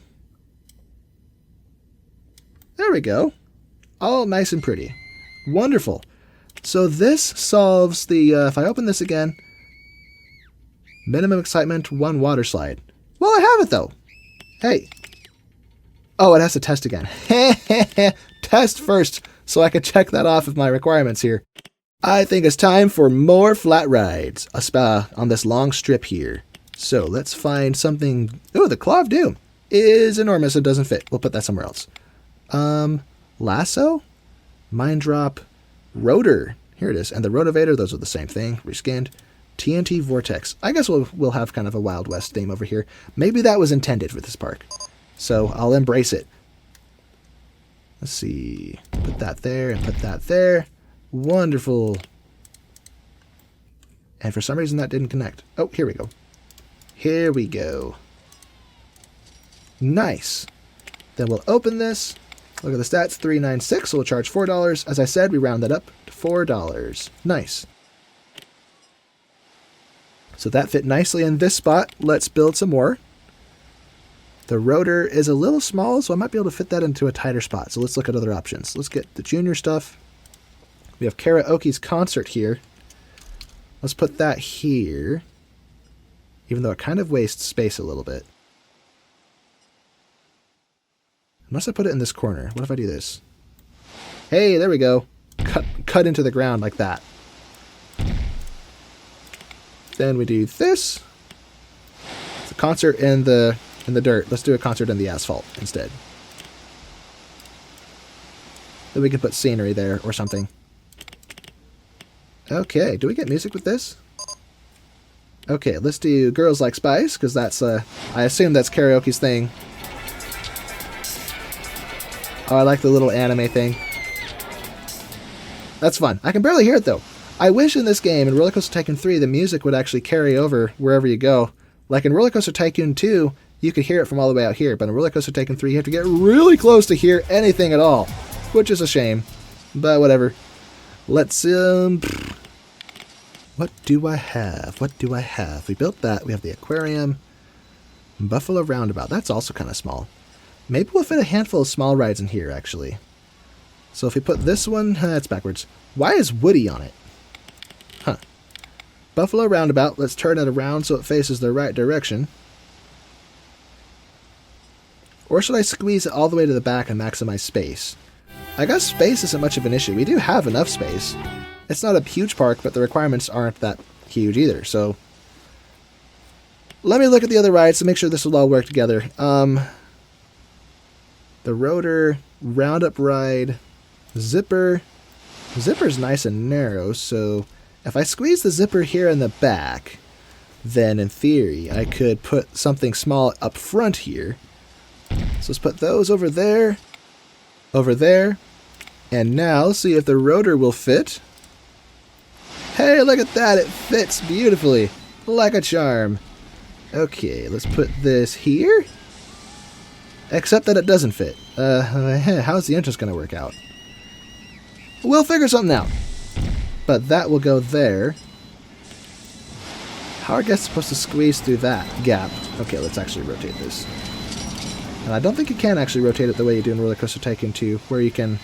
There we go. All nice and pretty. Wonderful. So this solves the, if I open this again, minimum excitement, 1 water slide. Well, I have it though. Hey. Oh, it has to test again. Test first so I can check that off of my requirements here. I think it's time for more flat rides. A spa on this long strip here. So let's find something. Oh, the Claw of Doom is enormous. It doesn't fit. We'll put that somewhere else. Lasso? Mine Drop. Rotor. Here it is. And the Rotovator, those are the same thing. Reskinned. TNT Vortex. I guess we'll have kind of a Wild West theme over here. Maybe that was intended for this park. So I'll embrace it. Let's see. Put that there and put that there. Wonderful. And for some reason that didn't connect. Oh, here we go. Here we go. Nice. Then we'll open this. Look at the stats. 396. So we'll charge $4. As I said, we round that up to $4. Nice. So that fit nicely in this spot. Let's build some more. The rotor is a little small, so I might be able to fit that into a tighter spot. So let's look at other options. Let's get the junior stuff. We have Karaoke's concert here. Let's put that here, even though it kind of wastes space a little bit. Unless I put it in this corner. What if I do this? Hey, there we go. Cut into the ground like that. Then we do this. It's a concert in the dirt. Let's do a concert in the asphalt instead. Then we can put scenery there or something. Okay, do we get music with this? Okay, let's do Girls Like Spice, because that's, I assume that's Karaoke's thing. Oh, I like the little anime thing. That's fun. I can barely hear it, though. I wish in this game, in RollerCoaster Tycoon 3, the music would actually carry over wherever you go. Like in RollerCoaster Tycoon 2, you could hear it from all the way out here, but in RollerCoaster Tycoon 3, you have to get really close to hear anything at all, which is a shame. But whatever. Let's, what do I have? What do I have? We built that. We have the aquarium. Buffalo Roundabout. That's also kind of small. Maybe we'll fit a handful of small rides in here, actually. So if we put this one, that's backwards. Why is Woody on it? Huh. Buffalo roundabout. Let's turn it around so it faces the right direction. Or should I squeeze it all the way to the back and maximize space? I guess space isn't much of an issue. We do have enough space. It's not a huge park, but the requirements aren't that huge either. So let me look at the other rides to make sure this will all work together. The rotor, roundup ride, zipper. Zipper's nice and narrow, so if I squeeze the zipper here in the back, then in theory I could put something small up front here. So let's put those over there, and now let's see if the rotor will fit. Hey, look at that, it fits beautifully, like a charm. Okay, let's put this here, except that it doesn't fit. How's the entrance going to work out? We'll figure something out. But that will go there. How are guests supposed to squeeze through that gap? Okay, let's actually rotate this. And I don't think you can actually rotate it the way you do in RollerCoaster Tycoon 2, where you can...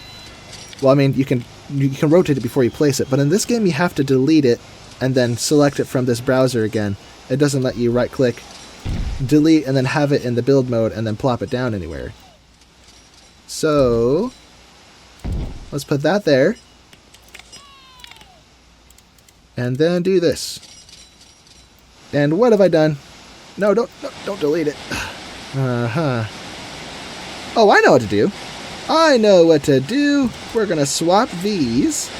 Well, I mean, you can rotate it before you place it, but in this game you have to delete it and then select it from this browser again. It doesn't let you right-click, delete, and then have it in the build mode and then plop it down anywhere. So... let's put that there. And then do this. And what have I done? No, don't delete it. Uh-huh. Oh, I know what to do. I know what to do. We're going to swap these.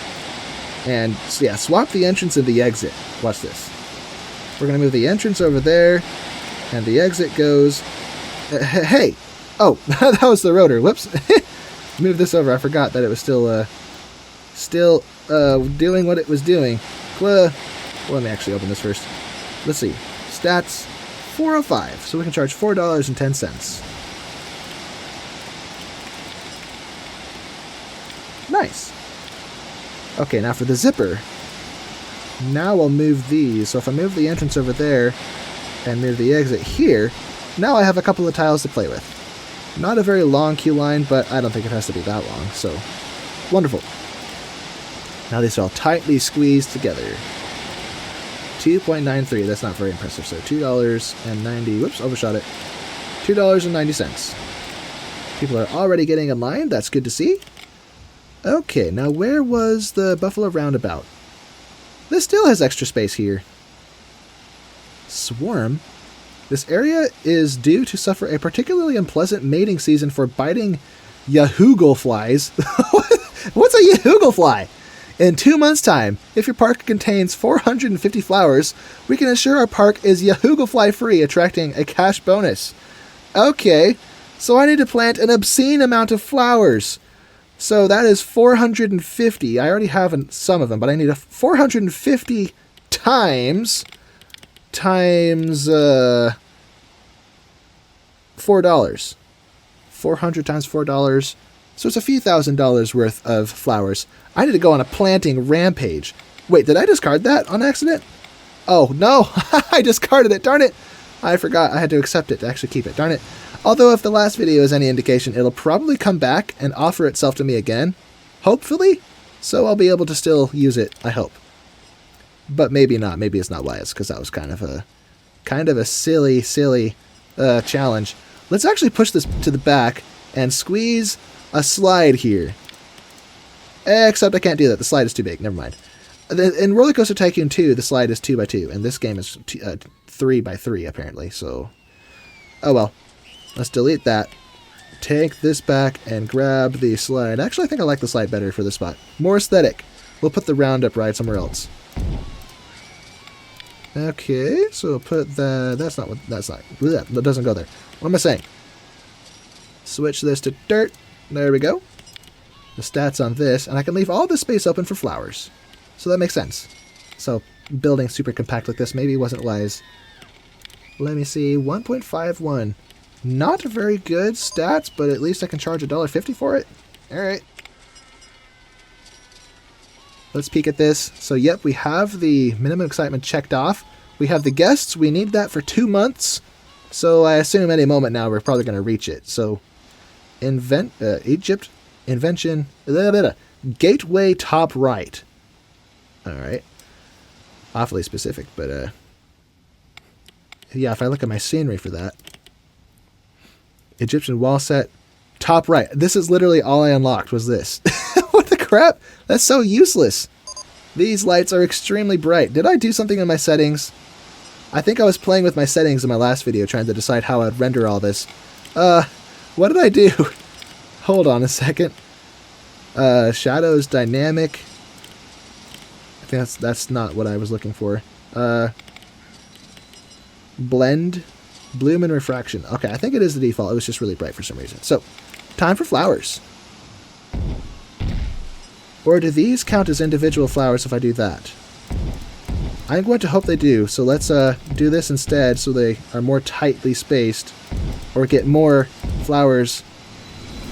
And, yeah, swap the entrance and the exit. Watch this. We're going to move the entrance over there. And the exit goes... hey! Oh, that was the rotor. Whoops. Move this over. I forgot that it was still doing what it was doing. Well, let me actually open this first. Let's see. Stats, 405. So we can charge $4.10. Nice. Okay, now for the zipper. Now I'll move these. So if I move the entrance over there and move the exit here, now I have a couple of tiles to play with. Not a very long queue line, but I don't think it has to be that long, so wonderful. Now these are all tightly squeezed together. 2.93, that's not very impressive, so $2.90, whoops, overshot it. $2.90. People are already getting in line, that's good to see. Okay, now where was the Buffalo Roundabout? This still has extra space here. Swarm? This area is due to suffer a particularly unpleasant mating season for biting yahoogle flies. What's a yahoogle fly? In 2 months' time, if your park contains 450 flowers, we can ensure our park is yahoogle fly free, attracting a cash bonus. Okay, so I need to plant an obscene amount of flowers. So that is 450. I already have some of them, but I need a 450 times $4. 400 times $4. So it's a few $1,000s worth of flowers. I need to go on a planting rampage. Wait, did I discard that on accident? Oh, no. I discarded it. Darn it. I forgot. I had to accept it to actually keep it. Darn it. Although if the last video is any indication, it'll probably come back and offer itself to me again. Hopefully. So I'll be able to still use it, I hope. But maybe not. Maybe it's not wise, because that was kind of a silly challenge. Let's actually push this to the back and squeeze a slide here. Except I can't do that. The slide is too big. Never mind. In RollerCoaster Tycoon 2, the slide is 2x2, and this game is 3x3 apparently. So, oh well. Let's delete that. Take this back and grab the slide. Actually, I think I like the slide better for this spot. More aesthetic. We'll put the roundup ride somewhere else. Okay, so we'll put the... That doesn't go there. What am I saying? Switch this to dirt. There we go. The stats on this, and I can leave all this space open for flowers. So that makes sense. So building super compact like this maybe wasn't wise. Let me see, 1.51. Not very good stats, but at least I can charge $1.50 for it. Alright. Let's peek at this. So yep, we have the minimum excitement checked off. We have the guests. We need that for 2 months. So I assume any moment now we're probably going to reach it. So Egypt. Invention. Gateway top right. All right. Awfully specific, but yeah, if I look at my scenery for that. Egyptian wall set. Top right. This is literally all I unlocked was this. What the crap? That's so useless. These lights are extremely bright. Did I do something in my settings? I think I was playing with my settings in my last video trying to decide how I'd render all this. What did I do? Hold on a second. Shadows dynamic. I think that's not what I was looking for. Blend. Bloom and refraction. Okay, I think it is the default. It was just really bright for some reason. So, time for flowers. Or do these count as individual flowers if I do that? I'm going to hope they do. So let's do this instead so they are more tightly spaced. Or get more flowers.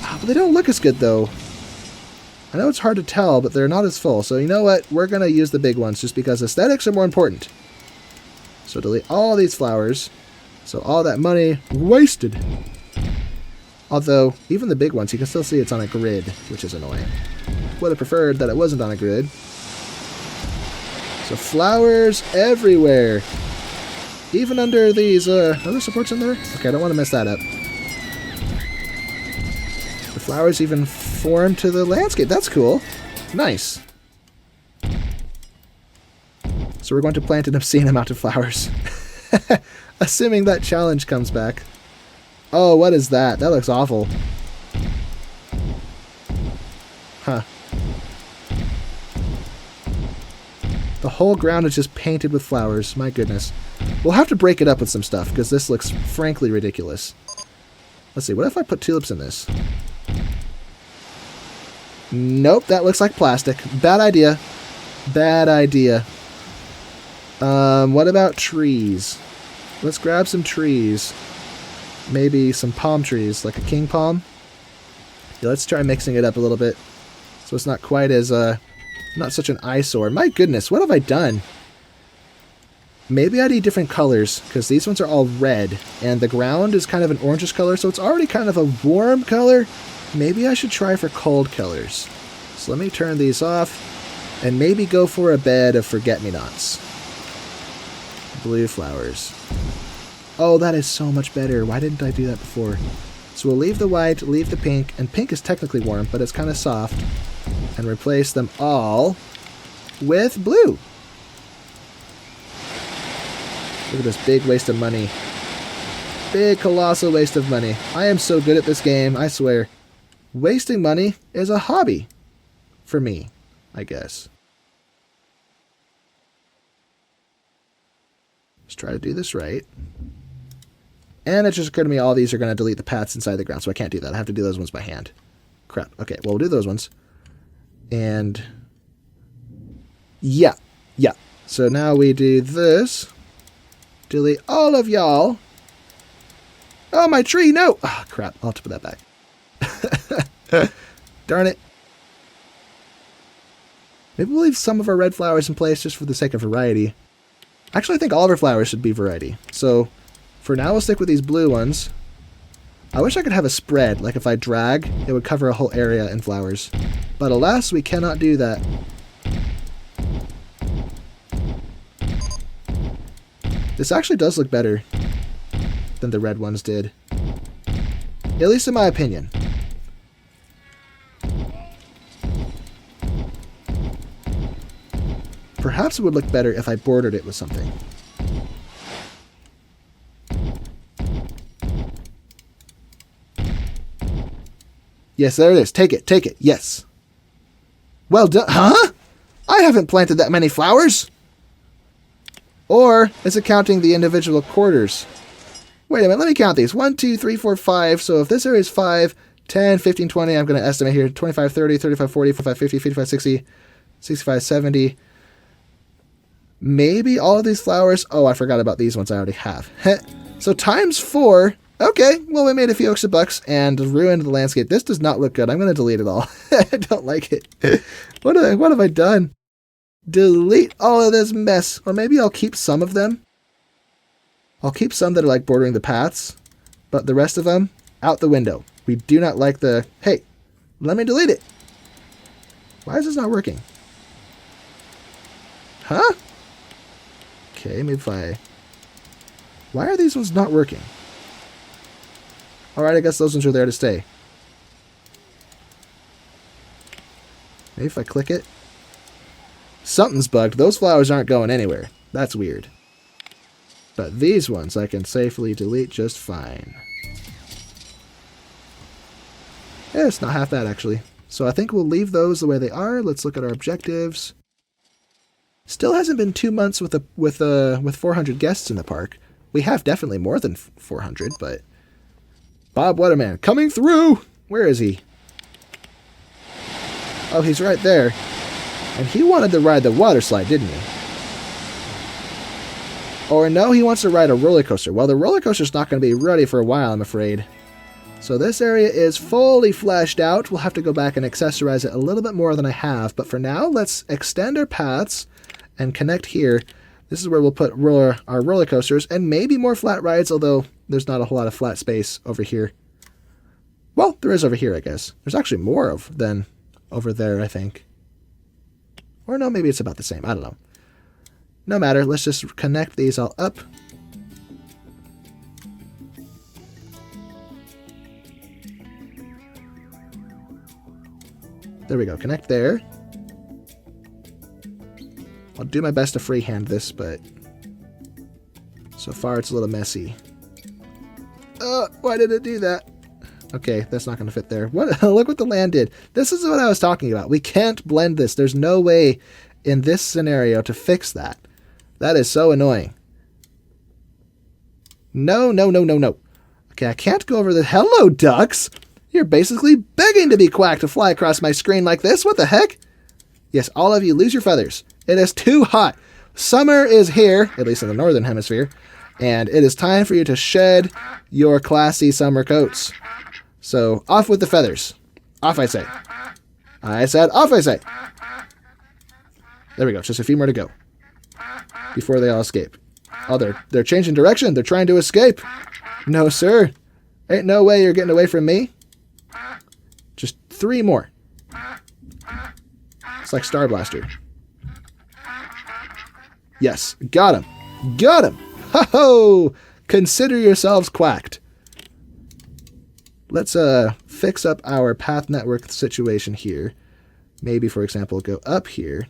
But they don't look as good though. I know it's hard to tell, but they're not as full. So you know what? We're going to use the big ones just because aesthetics are more important. So delete all these flowers. So all that money wasted. Although, even the big ones, you can still see it's on a grid, which is annoying. Would have preferred that it wasn't on a grid. So flowers everywhere. Even under these, are there supports in there? Okay, I don't want to mess that up. The flowers even form to the landscape. That's cool. Nice. So we're going to plant an obscene amount of flowers. Assuming that challenge comes back. Oh, what is that? That looks awful. Huh. The whole ground is just painted with flowers. My goodness. We'll have to break it up with some stuff, because this looks frankly ridiculous. Let's see, what if I put tulips in this? Nope, that looks like plastic. Bad idea. Bad idea. What about trees? Let's grab some trees. Maybe some palm trees, like a king palm. Yeah, let's try mixing it up a little bit. So it's not quite as, not such an eyesore. My goodness, what have I done? Maybe I need different colors, because these ones are all red, and the ground is kind of an orangish color, so it's already kind of a warm color. Maybe I should try for cold colors. So let me turn these off, and maybe go for a bed of forget-me-nots. Blue flowers. Oh, that is so much better. Why didn't I do that before? So we'll leave the white, leave the pink, and pink is technically warm, but it's kind of soft, and replace them all with blue. Look at this big waste of money. Big, colossal waste of money. I am so good at this game, I swear. Wasting money is a hobby. For me, I guess. Let's try to do this right. And it just occurred to me all these are going to delete the paths inside the ground, so I can't do that. I have to do those ones by hand. Crap. Okay, well, we'll do those ones. And yeah. So now we do this. Delete all of y'all. Oh, my tree, no! Oh, crap, I'll have to put that back. Darn it. Maybe we'll leave some of our red flowers in place just for the sake of variety. Actually, I think all of our flowers should be variety. So, for now, we'll stick with these blue ones. I wish I could have a spread, like if I drag, it would cover a whole area in flowers. But alas, we cannot do that. This actually does look better than the red ones did. At least in my opinion. Perhaps it would look better if I bordered it with something. Yes, there it is. Take it, take it. Yes. Well done. Huh? I haven't planted that many flowers. Or is it counting the individual quarters? Wait a minute, let me count these. 1, 2, 3, 4, 5. So if this area is 5, 10, 15, 20, I'm going to estimate here 25, 30, 35, 40, 45, 50, 55, 60, 65, 70. Maybe all of these flowers. Oh, I forgot about these ones I already have. So times 4. Okay, well, we made a few extra bucks and ruined the landscape. This does not look good. I'm going to delete it all. I don't like it. What have I done? Delete all of this mess. Or maybe I'll keep some of them. I'll keep some that are like bordering the paths, but the rest of them out the window. We do not like the, hey, Let me delete it. Why is this not working? Huh? Okay, maybe if I... Why are these ones not working? Alright, I guess those ones are there to stay. Maybe if I click it. Something's bugged. Those flowers aren't going anywhere. That's weird. But these ones I can safely delete just fine. Yeah, it's not half bad, actually. So I think we'll leave those the way they are. Let's look at our objectives. Still hasn't been 2 months with 400 guests in the park. We have definitely more than 400, but... Bob Waterman, coming through! Where is he? Oh, he's right there. And he wanted to ride the water slide, didn't he? Or no, he wants to ride a roller coaster. Well, the roller coaster's not going to be ready for a while, I'm afraid. So this area is fully fleshed out. We'll have to go back and accessorize it a little bit more than I have. But for now, let's extend our paths and connect here. This is where we'll put our roller coasters and maybe more flat rides, although there's not a whole lot of flat space over here. Well, there is over here, I guess. There's actually more than over there, I think. Or no, maybe it's about the same. I don't know. No matter. Let's just connect these all up. There we go. Connect there. I'll do my best to freehand this, but so far it's a little messy. Why did it do that? Okay, that's not going to fit there. What? Look what the land did. This is what I was talking about. We can't blend this. There's no way in this scenario to fix that. That is so annoying. No, no, no, no, no. Okay, I can't go over the... Hello, ducks! You're basically begging to be quacked to fly across my screen like this. What the heck? Yes, all of you, lose your feathers. It is too hot. Summer is here, at least in the northern hemisphere, and it is time for you to shed your classy summer coats. So, off with the feathers. Off, I say. I said off, I say. There we go. Just a few more to go before they all escape. Oh, they're changing direction. They're trying to escape. No, sir. Ain't no way you're getting away from me. Just 3 more. It's like Star Blaster. Yes, got him. Got him. Ho-ho! Consider yourselves quacked. Let's fix up our path network situation here. Maybe, for example, go up here.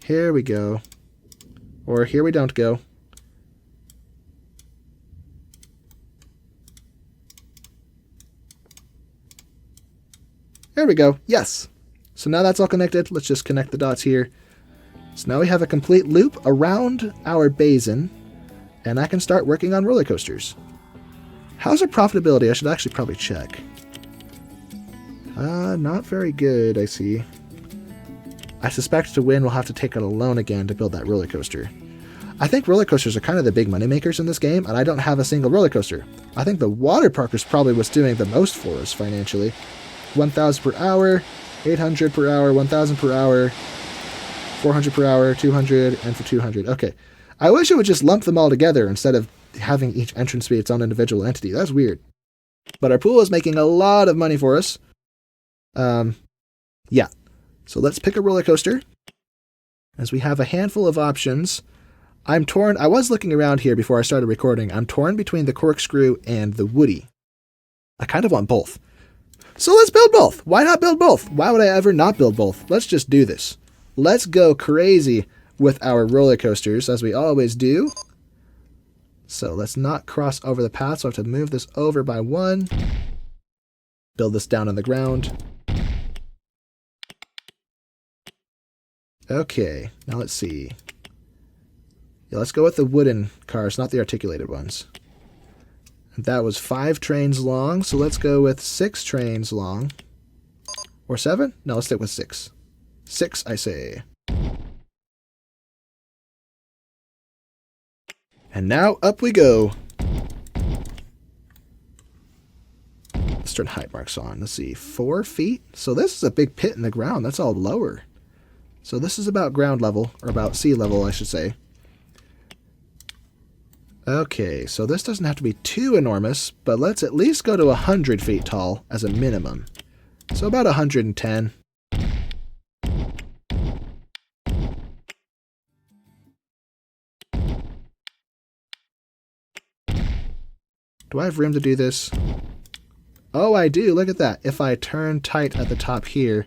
Here we go. Or here we don't go. There we go. Yes. So now that's all connected. Let's just connect the dots here. So now we have a complete loop around our basin, and I can start working on roller coasters. How's our profitability? I should actually probably check. Not very good, I see. I suspect to win we'll have to take out a loan again to build that roller coaster. I think roller coasters are kind of the big money makers in this game, and I don't have a single roller coaster. I think the water park is probably what's doing the most for us financially. 1,000 per hour, 800 per hour, 1,000 per hour, 400 per hour, 200, and for 200. Okay. I wish it would just lump them all together instead of having each entrance be its own individual entity. That's weird. But our pool is making a lot of money for us. Yeah. So let's pick a roller coaster, as we have a handful of options. I'm torn. I was looking around here before I started recording. I'm torn between the corkscrew and the Woody. I kind of want both. So let's build both. Why not build both? Why would I ever not build both? Let's just do this. Let's go crazy with our roller coasters, as we always do. So let's not cross over the path, so I have to move this over by 1. Build this down on the ground. Okay, now let's see. Yeah, let's go with the wooden cars, not the articulated ones. And that was 5 trains long, so let's go with 6 trains long. Or 7? No, let's stick with 6. 6, I say. And now up we go. Let's turn height marks on. Let's see, 4 feet. So this is a big pit in the ground. That's all lower. So this is about ground level, or about sea level, I should say. Okay, so this doesn't have to be too enormous, but let's at least go to 100 feet tall as a minimum. So about 110. Do I have room to do this? Oh, I do. Look at that. If I turn tight at the top here.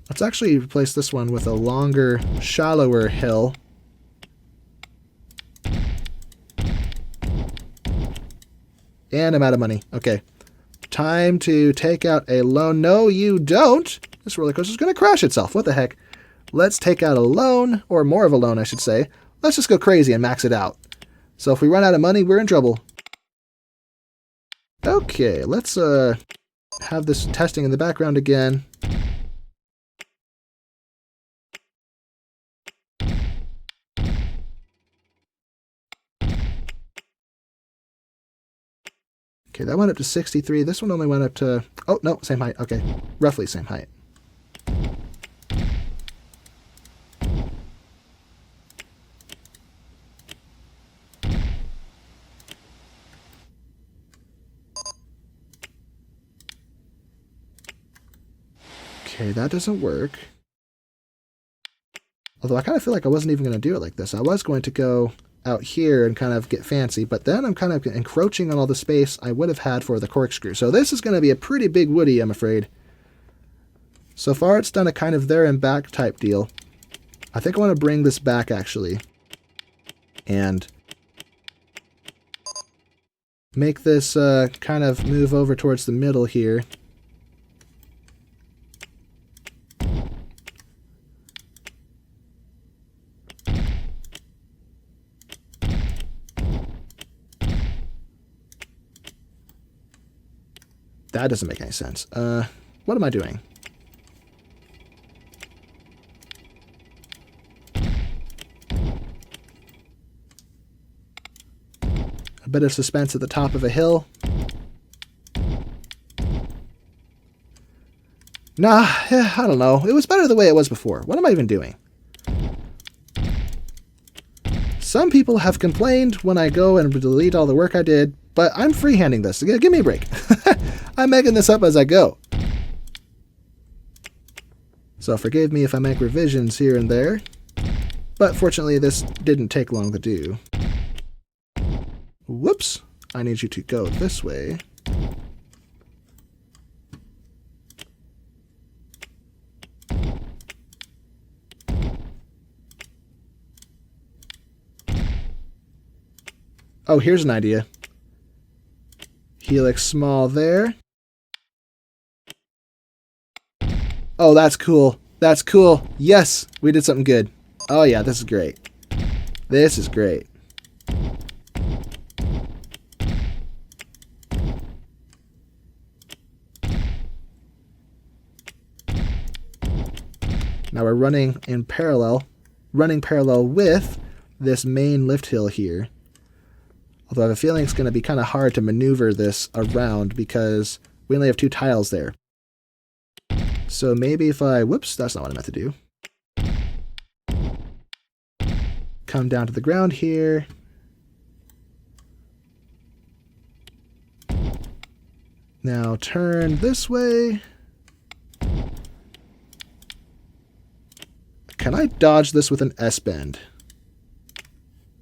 Let's actually replace this one with a longer, shallower hill. And I'm out of money. Okay. Time to take out a loan. No, you don't. This roller coaster is going to crash itself. What the heck? Let's take out a loan, or more of a loan, I should say. Let's just go crazy and max it out. So if we run out of money, we're in trouble. Okay, let's have this testing in the background again. Okay, that went up to 63. This one only went up to... Oh, no, same height. Okay, roughly same height. Okay, that doesn't work. Although I kind of feel like I wasn't even going to do it like this. I was going to go out here and kind of get fancy, but then I'm kind of encroaching on all the space I would have had for the corkscrew. So this is going to be a pretty big woody, I'm afraid. So far it's done a kind of there and back type deal. I think I want to bring this back actually and make this kind of move over towards the middle here. That doesn't make any sense. What am I doing? A bit of suspense at the top of a hill. Nah, I don't know. It was better the way it was before. What am I even doing? Some people have complained when I go and delete all the work I did, but I'm freehanding this. Give me a break. I'm making this up as I go. So forgive me if I make revisions here and there. But fortunately, this didn't take long to do. Whoops. I need you to go this way. Oh, here's an idea. Helix small there. Oh, that's cool. That's cool. Yes, we did something good. Oh yeah, this is great. This is great. Now we're running parallel with this main lift hill here. Although I have a feeling it's going to be kind of hard to maneuver this around because we only have 2 tiles there. So maybe if I... Whoops, that's not what I meant to do. Come down to the ground here. Now turn this way. Can I dodge this with an S-bend?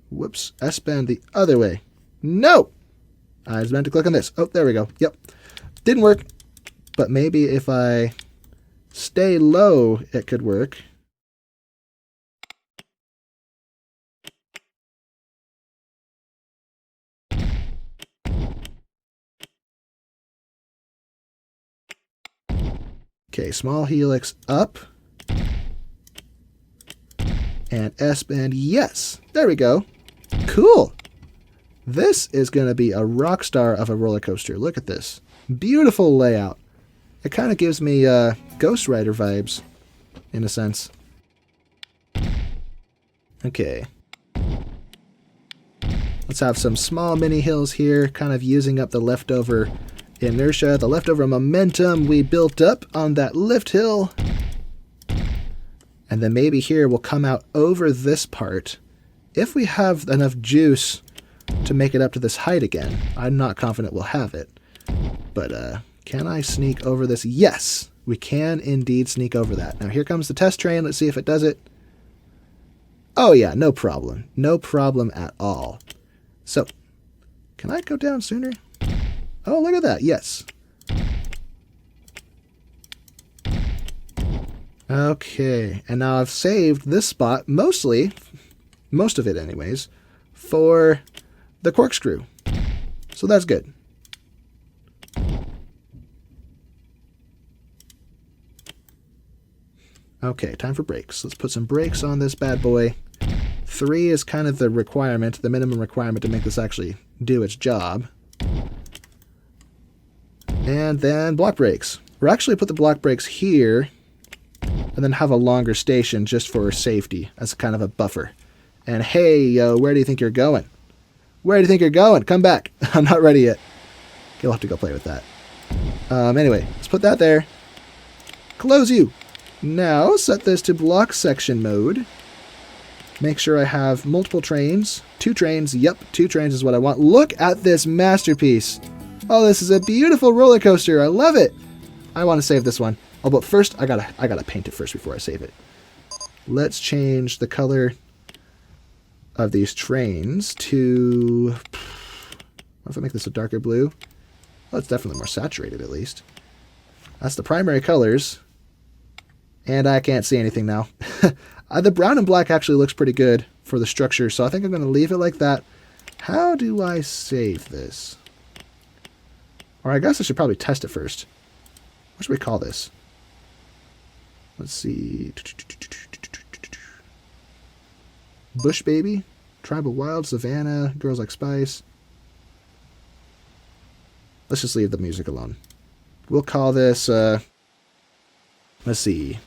Whoops, S-bend the other way. No! I was meant to click on this. Oh, there we go. Yep. Didn't work. But maybe if I stay low, it could work. Okay, small helix up. And S-bend, yes. There we go. Cool. This is going to be a rock star of a roller coaster. Look at this. Beautiful layout. It kind of gives me Ghost Rider vibes, in a sense. Okay. Let's have some small mini hills here, kind of using up the leftover inertia, the leftover momentum we built up on that lift hill. And then maybe here we'll come out over this part. If we have enough juice to make it up to this height again. I'm not confident we'll have it. But can I sneak over this? Yes, we can indeed sneak over that. Now here comes the test train. Let's see if it does it. Oh yeah, no problem. No problem at all. So, can I go down sooner? Oh, look at that. Yes. Okay, and now I've saved this spot, most of it anyways, for the corkscrew. So that's good. Okay, time for brakes. Let's put some brakes on this bad boy. 3 is kind of the requirement, the minimum requirement to make this actually do its job. And then block brakes. We'll actually put the block brakes here and then have a longer station just for safety as kind of a buffer. And hey, where do you think you're going? Where do you think you're going? Come back. I'm not ready yet. You'll have to go play with that. Anyway, let's put that there. Close you. Now set this to block section mode. Make sure I have multiple trains. 2 trains. Yep, 2 trains is what I want. Look at this masterpiece. Oh, this is a beautiful roller coaster. I love it. I want to save this one. Oh, but first, I gotta paint it first before I save it. Let's change the color of these trains to... What if I make this a darker blue? Well, it's definitely more saturated, at least. That's the primary colors. And I can't see anything now. The brown and black actually looks pretty good for the structure, so I think I'm going to leave it like that. How do I save this? Or I guess I should probably test it first. What should we call this? Let's see. Bush Baby, Tribal Wild, Savannah, Girls Like Spice. Let's just leave the music alone. We'll call this, let's see.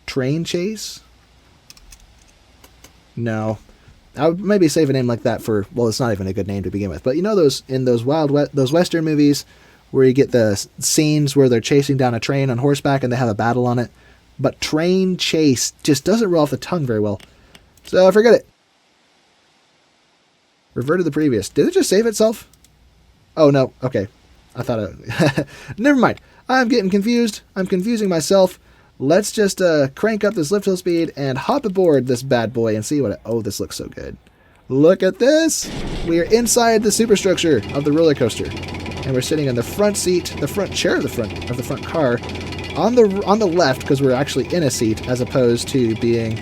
Train Chase? No. I would maybe save a name like that for, well, it's not even a good name to begin with. But you know those, in those those Western movies where you get the scenes where they're chasing down a train on horseback and they have a battle on it? But Train Chase just doesn't roll off the tongue very well. So forget it. Revert to the previous. Did it just save itself? Oh, no. Okay. I thought it... Never mind. I'm getting confused. I'm confusing myself. Let's just crank up this lift hill speed and hop aboard this bad boy and see what it... Oh, this looks so good. Look at this. We are inside the superstructure of the roller coaster. And we're sitting in the front seat, the front chair of the front car, on the left, because we're actually in a seat as opposed to being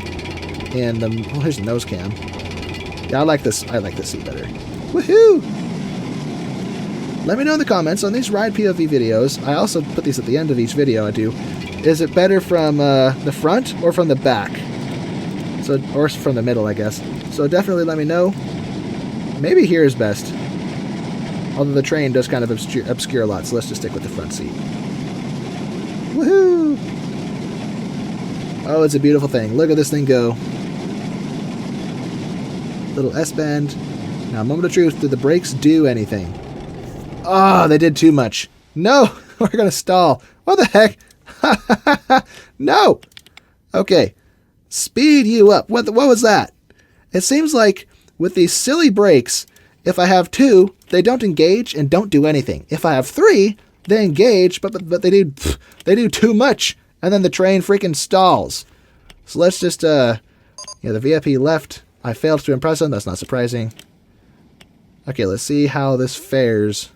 in the... Well, here's the nose cam. Yeah, I like this seat better. Woohoo! Let me know in the comments on these ride POV videos. I also put these at the end of each video I do. Is it better from the front or from the back? So, or from the middle, I guess. So definitely let me know. Maybe here is best. Although the train does kind of obscure a lot, so let's just stick with the front seat. Woohoo! Oh, it's a beautiful thing. Look at this thing go. Little S-bend. Now, moment of truth. Did the brakes do anything? Oh, they did too much. No! We're going to stall. What the heck? No! Okay. Speed you up. What was that? It seems like with these silly brakes, if I have 2, they don't engage and don't do anything. If I have 3, they engage, but they do too much, and then the train freaking stalls. So let's just, the VIP left. I failed to impress him. That's not surprising. Okay, let's see how this fares.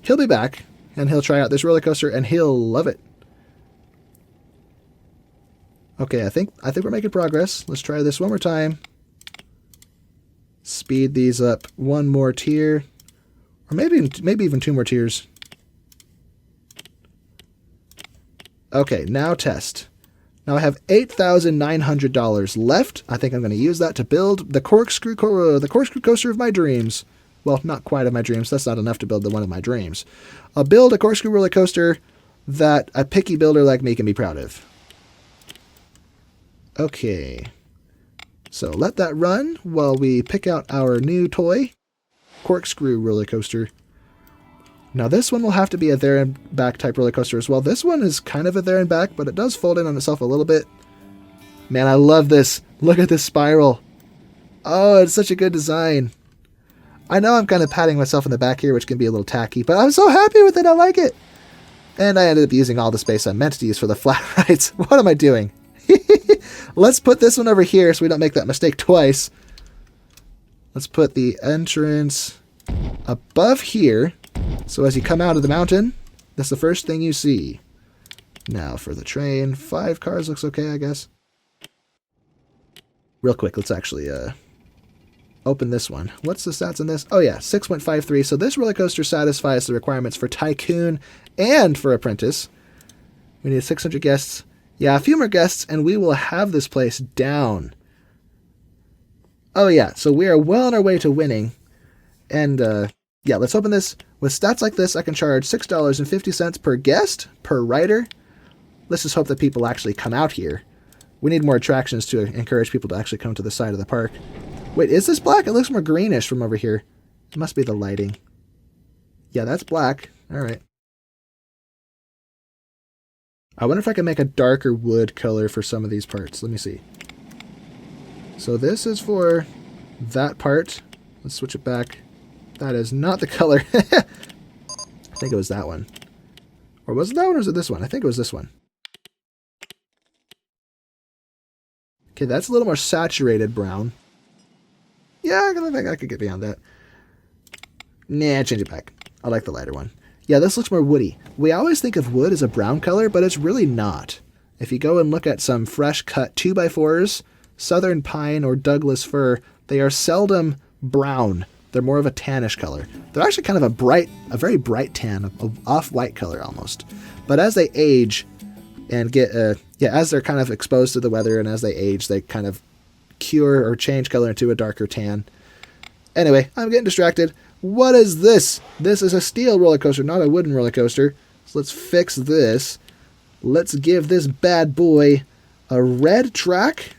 He'll be back, and he'll try out this roller coaster, and he'll love it. Okay, I think we're making progress. Let's try this one more time. Speed these up 1 more tier, or maybe even 2 more tiers. Okay, now test. Now I have $8,900 left. I think I'm going to use that to build the corkscrew coaster of my dreams. Well, not quite of my dreams. That's not enough to build the one of my dreams. I'll build a corkscrew roller coaster that a picky builder like me can be proud of. Okay. So let that run while we pick out our new toy, corkscrew roller coaster. Now this one will have to be a there and back type roller coaster as well. This one is kind of a there and back, but it does fold in on itself a little bit. Man, I love this. Look at this spiral. Oh, it's such a good design. I know I'm kind of patting myself in the back here, which can be a little tacky, but I'm so happy with it. I like it. And I ended up using all the space I meant to use for the flat rides. What am I doing? Let's put this one over here so we don't make that mistake twice. Let's put the entrance above here. So as you come out of the mountain, that's the first thing you see. Now for the train, 5 cars looks okay, I guess. Real quick, let's actually open this one. What's the stats on this? Oh yeah, 6.53. So this roller coaster satisfies the requirements for Tycoon and for Apprentice. We need 600 guests. Yeah, a few more guests and we will have this place down. Oh yeah, so we are well on our way to winning. And yeah, let's open this. With stats like this, I can charge $6.50 per guest, per rider. Let's just hope that people actually come out here. We need more attractions to encourage people to actually come to the side of the park. Wait, is this black? It looks more greenish from over here. It must be the lighting. Yeah, that's black. All right. I wonder if I can make a darker wood color for some of these parts. Let me see. So this is for that part. Let's switch it back. That is not the color. I think it was that one. Or was it that one or was it this one? I think it was this one. Okay, that's a little more saturated brown. Yeah, I think I could get beyond that. Nah, change it back. I like the lighter one. Yeah, this looks more woody. We always think of wood as a brown color, but it's really not. If you go and look at some fresh cut 2x4s, southern pine or Douglas fir, they are seldom brown. They're more of a tannish color. They're actually kind of a very bright tan, an off-white color almost. But as they age and get, as they're kind of exposed to the weather and as they age, they kind of cure or change color into a darker tan. Anyway, I'm getting distracted. What is this? This is a steel roller coaster, not a wooden roller coaster. So let's fix this. Let's give this bad boy a red track.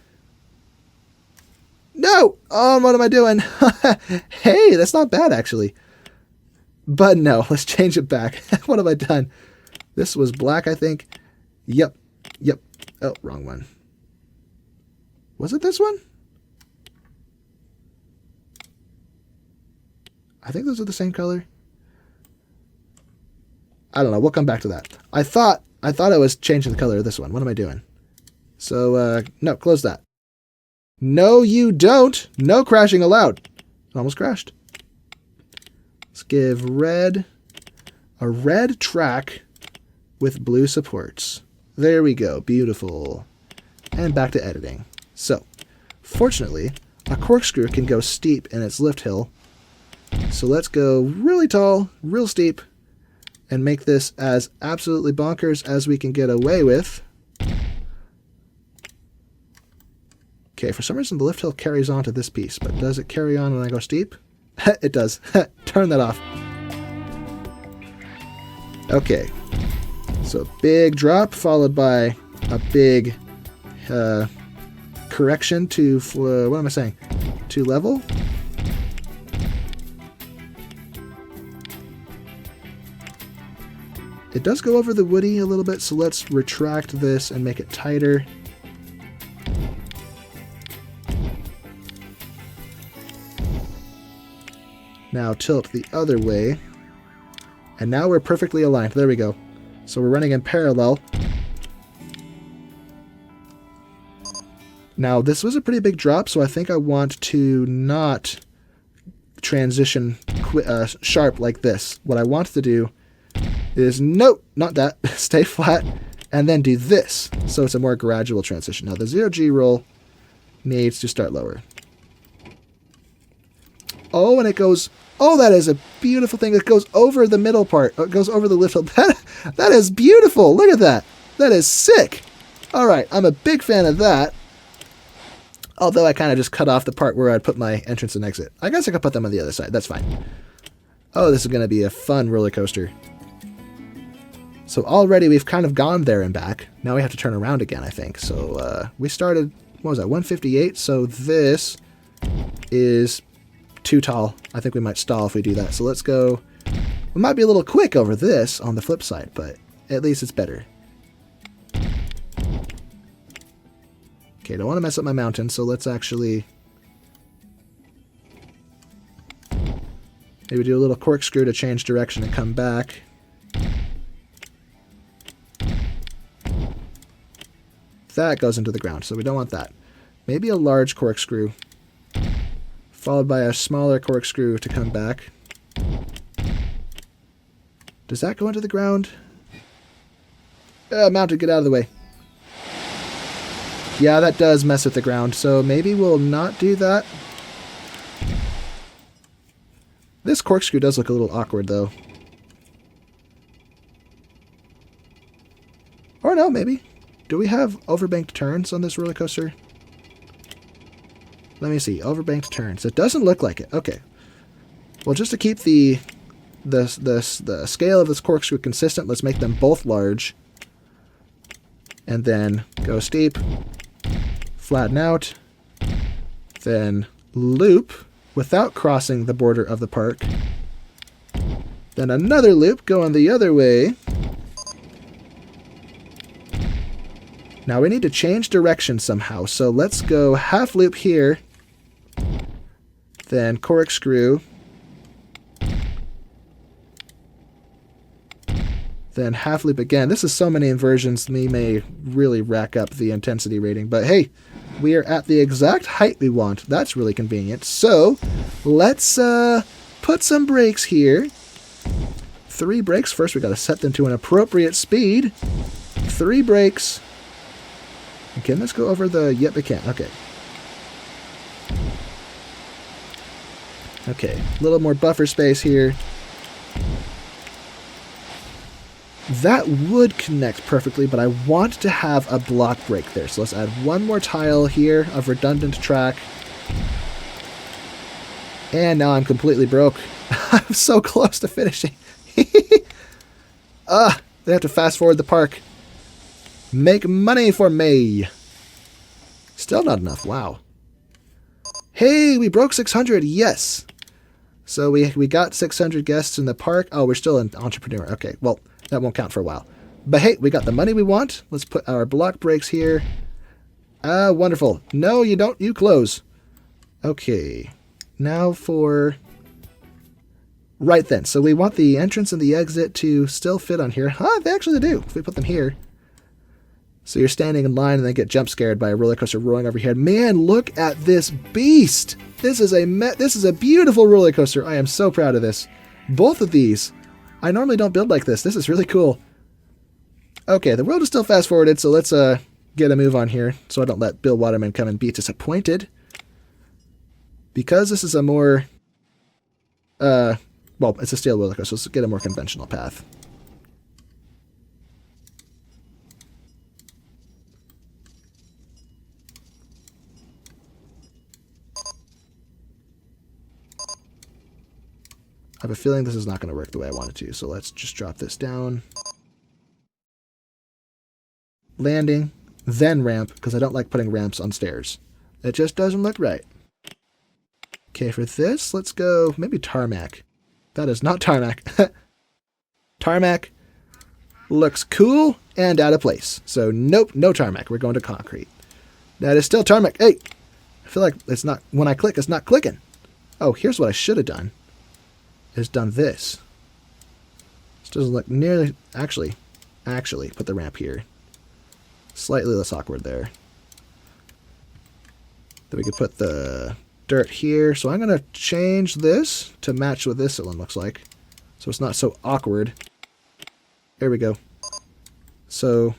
No! Oh, what am I doing? Hey, that's not bad, actually. But no, let's change it back. What have I done? This was black, I think. Yep. Oh, wrong one. Was it this one? I think those are the same color. I don't know. We'll come back to that. I thought I was changing the color of this one. What am I doing? So, no, close that. No, you don't. No crashing allowed. Almost crashed. Let's give red a red track with blue supports. There we go. Beautiful. And back to editing. So, fortunately, a corkscrew can go steep in its lift hill. So let's go really tall, real steep, and make this as absolutely bonkers as we can get away with. Okay, for some reason the lift hill carries on to this piece, but does it carry on when I go steep? It does. Turn that off. Okay, so big drop followed by a big correction to, what am I saying? To level. It does go over the woody a little bit, so let's retract this and make it tighter. Now tilt the other way. And now we're perfectly aligned. There we go. So we're running in parallel. Now this was a pretty big drop, so I think I want to not transition sharp like this. What I want to do is, nope, not that. Stay flat, and then do this. So it's a more gradual transition. Now the 0G roll needs to start lower. Oh, and it goes, oh, that is a beautiful thing. It goes over the middle part. It goes over the lift hill. That is beautiful. Look at that. That is sick. All right, I'm a big fan of that. Although I kind of just cut off the part where I'd put my entrance and exit. I guess I could put them on the other side. That's fine. Oh, this is going to be a fun roller coaster. So already we've kind of gone there and back. Now we have to turn around again, I think. So we started what was that, 158? So this is too tall. I think we might stall if we do that. So let's go. We might be a little quick over this on the flip side, but at least it's better. Okay, don't want to mess up my mountain, so let's actually maybe do a little corkscrew to change direction and come back. That goes into the ground, so we don't want that. Maybe a large corkscrew, followed by a smaller corkscrew to come back. Does that go into the ground? Mountain, get out of the way. Yeah, that does mess with the ground, so maybe we'll not do that. This corkscrew does look a little awkward, though. Or no, maybe. Do we have overbanked turns on this roller coaster? Let me see. Overbanked turns. It doesn't look like it. Okay. Well, just to keep the scale of this corkscrew consistent, let's make them both large. And then go steep, flatten out, then loop without crossing the border of the park. Then another loop going the other way. Now we need to change direction somehow, so let's go half loop here, then corkscrew, then half loop again. This is so many inversions, me may really rack up the intensity rating, but hey, we are at the exact height we want. That's really convenient. So let's put some brakes here. 3 brakes. First, we got to set them to an appropriate speed. 3 brakes. And can this go over the... Yep, it can. Okay. Okay, a little more buffer space here. That would connect perfectly, but I want to have a block brake there. So let's add one more tile here of redundant track. And now I'm completely broke. I'm so close to finishing. They have to fast forward the park. Make money for me. Still not enough. Wow. Hey, we broke 600. Yes. So we got 600 guests in the park. Oh, we're still an entrepreneur. Okay, well, that won't count for a while. But hey, we got the money we want. Let's put our block brakes here. Wonderful. No, you don't. You close. Okay. Now for... Right then. So we want the entrance and the exit to still fit on here. Huh, they actually do. If we put them here. So you're standing in line and then get jump scared by a roller coaster rolling over your head. Man, look at this beast. This is a beautiful roller coaster. I am so proud of this. Both of these. I normally don't build like this. This is really cool. Okay, the world is still fast forwarded, so let's get a move on here so I don't let Bill Waterman come and be disappointed. Because this is a more well, it's a steel roller coaster, so let's get a more conventional path. I have a feeling this is not going to work the way I want it to, so let's just drop this down. Landing, then ramp, because I don't like putting ramps on stairs. It just doesn't look right. Okay, for this, let's go maybe tarmac. That is not tarmac. Tarmac looks cool and out of place. So nope, no tarmac. We're going to concrete. That is still tarmac. Hey, I feel like it's not, when I click, it's not clicking. Oh, here's what I should have done. Is done this. This doesn't look nearly... Actually, put the ramp here. Slightly less awkward there. Then we could put the dirt here. So I'm going to change this to match what this one looks like. So it's not so awkward. There we go. So,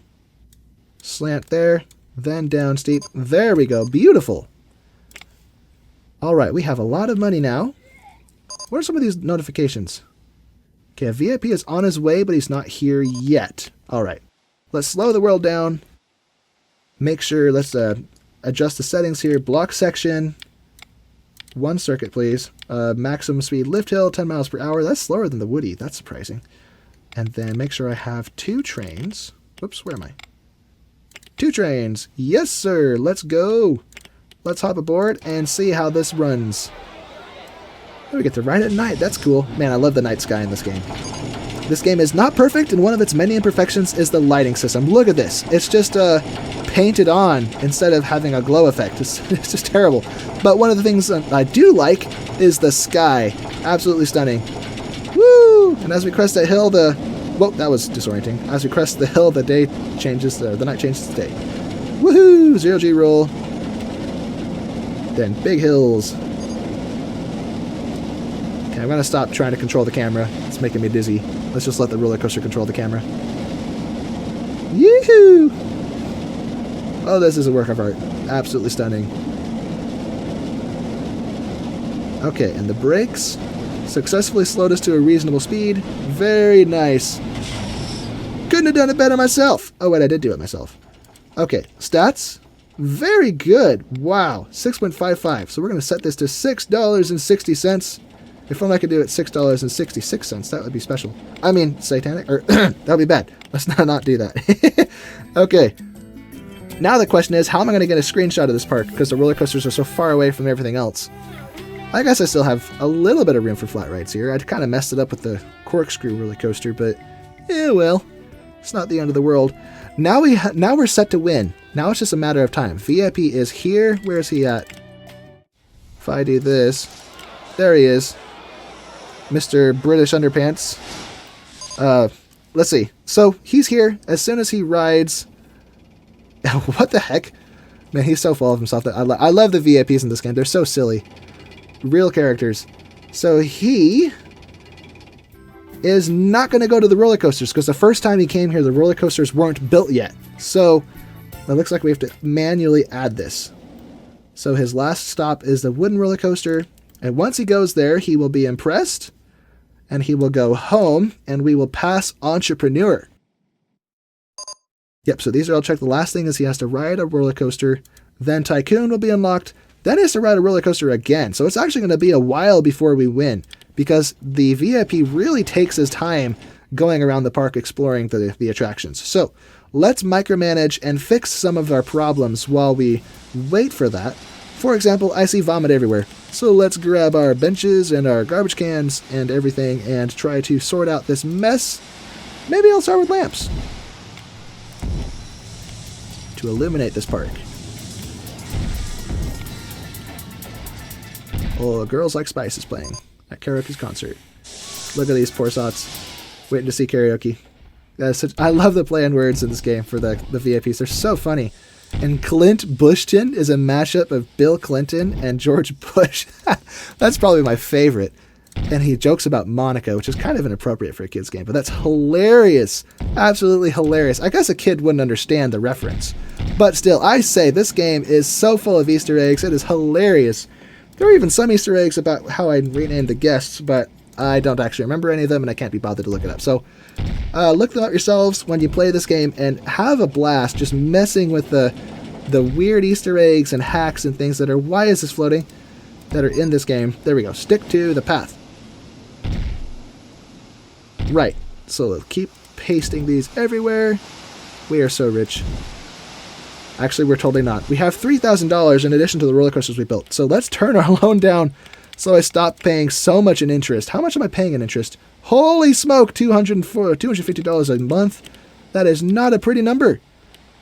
slant there, then down steep. There we go. Beautiful. Alright, we have a lot of money now. What are some of these notifications? Okay, a VIP is on his way, but he's not here yet. Alright. Let's slow the world down. Make sure, let's adjust the settings here. Block section. 1 circuit, please. Maximum speed lift hill, 10 miles per hour. That's slower than the Woody. That's surprising. And then make sure I have 2 trains. Whoops, where am I? 2 trains. Yes, sir. Let's go. Let's hop aboard and see how this runs. Oh, we get to ride at night. That's cool. Man, I love the night sky in this game. This game is not perfect, and one of its many imperfections is the lighting system. Look at this. It's just painted on instead of having a glow effect. It's just terrible. But one of the things I do like is the sky. Absolutely stunning. Woo! And as we crest that hill, whoa, that was disorienting. As we crest the hill, the night changes to day. Woohoo! 0G roll. Then big hills. Okay, I'm going to stop trying to control the camera. It's making me dizzy. Let's just let the roller coaster control the camera. Yoo-hoo! Oh, this is a work of art. Absolutely stunning. Okay, and the brakes successfully slowed us to a reasonable speed. Very nice. Couldn't have done it better myself. Oh, wait, I did do it myself. Okay, stats. Very good. Wow, 6.55. So we're going to set this to $6.60. If only I could do it $6.66. That would be special. I mean, satanic. Or that would be bad. Let's not do that. Okay. Now the question is, how am I going to get a screenshot of this park? Because the roller coasters are so far away from everything else. I guess I still have a little bit of room for flat rides here. I kind of messed it up with the corkscrew roller coaster, but well, it's not the end of the world. Now we're set to win. Now it's just a matter of time. VIP is here. Where is he at? If I do this, there he is, Mr. British Underpants. Let's see. So he's here as soon as he rides. What the heck? Man, he's so full of himself. I love the VIPs in this game. They're so silly. Real characters. So he is not going to go to the roller coasters because the first time he came here, the roller coasters weren't built yet. So it looks like we have to manually add this. So his last stop is the wooden roller coaster. And once he goes there, he will be impressed. And he will go home. And we will pass Entrepreneur. Yep, so these are all checked. The last thing is he has to ride a roller coaster. Then Tycoon will be unlocked. Then he has to ride a roller coaster again. So it's actually going to be a while before we win. Because the VIP really takes his time going around the park exploring the attractions. So let's micromanage and fix some of our problems while we wait for that. For example, I see vomit everywhere. So let's grab our benches and our garbage cans and everything and try to sort out this mess. Maybe I'll start with lamps to illuminate this park. Oh, Girls Like Spice is playing at karaoke's concert. Look at these poor sots waiting to see karaoke. I love the play on words in this game for the VIPs. They're so funny. And Clint Bushton is a mashup of Bill Clinton and George Bush. That's probably my favorite. And he jokes about Monica, which is kind of inappropriate for a kid's game, but that's hilarious. Absolutely hilarious. I guess a kid wouldn't understand the reference. But still, I say this game is so full of Easter eggs. It is hilarious. There are even some Easter eggs about how I renamed the guests, but I don't actually remember any of them, and I can't be bothered to look it up. So look them up yourselves when you play this game, and have a blast just messing with the weird Easter eggs and hacks and things that are, why is this floating, that are in this game. There we go. Stick to the path. Right. So we'll keep pasting these everywhere. We are so rich. Actually, we're totally not. We have $3,000 in addition to the roller coasters we built. So let's turn our loan down so I stop paying so much in interest. How much am I paying in interest? Holy smoke, $250 a month. That is not a pretty number.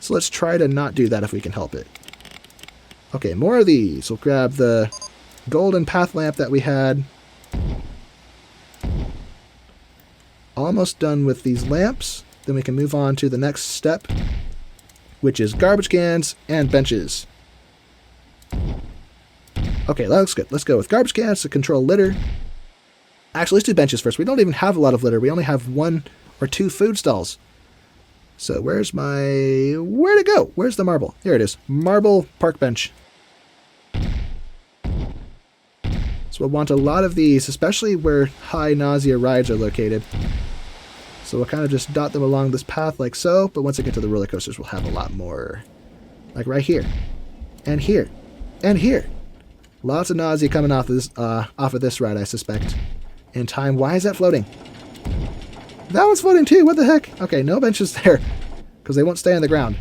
So let's try to not do that if we can help it. Okay, more of these. We'll grab the golden path lamp that we had. Almost done with these lamps. Then we can move on to the next step, which is garbage cans and benches. Okay, that looks good. Let's go with garbage cans to control litter. Actually, let's do benches first. We don't even have a lot of litter. We only have 1 or 2 food stalls. So where's where'd it go? Where's the marble? Here it is. Marble park bench. So we'll want a lot of these, especially where high nausea rides are located. So we'll kind of just dot them along this path like so, but once I get to the roller coasters, we'll have a lot more. Like right here, and here, and here. Lots of nausea coming off of this ride, I suspect. In time, why is that floating? That one's floating too, what the heck? Okay, no benches there, because they won't stay on the ground.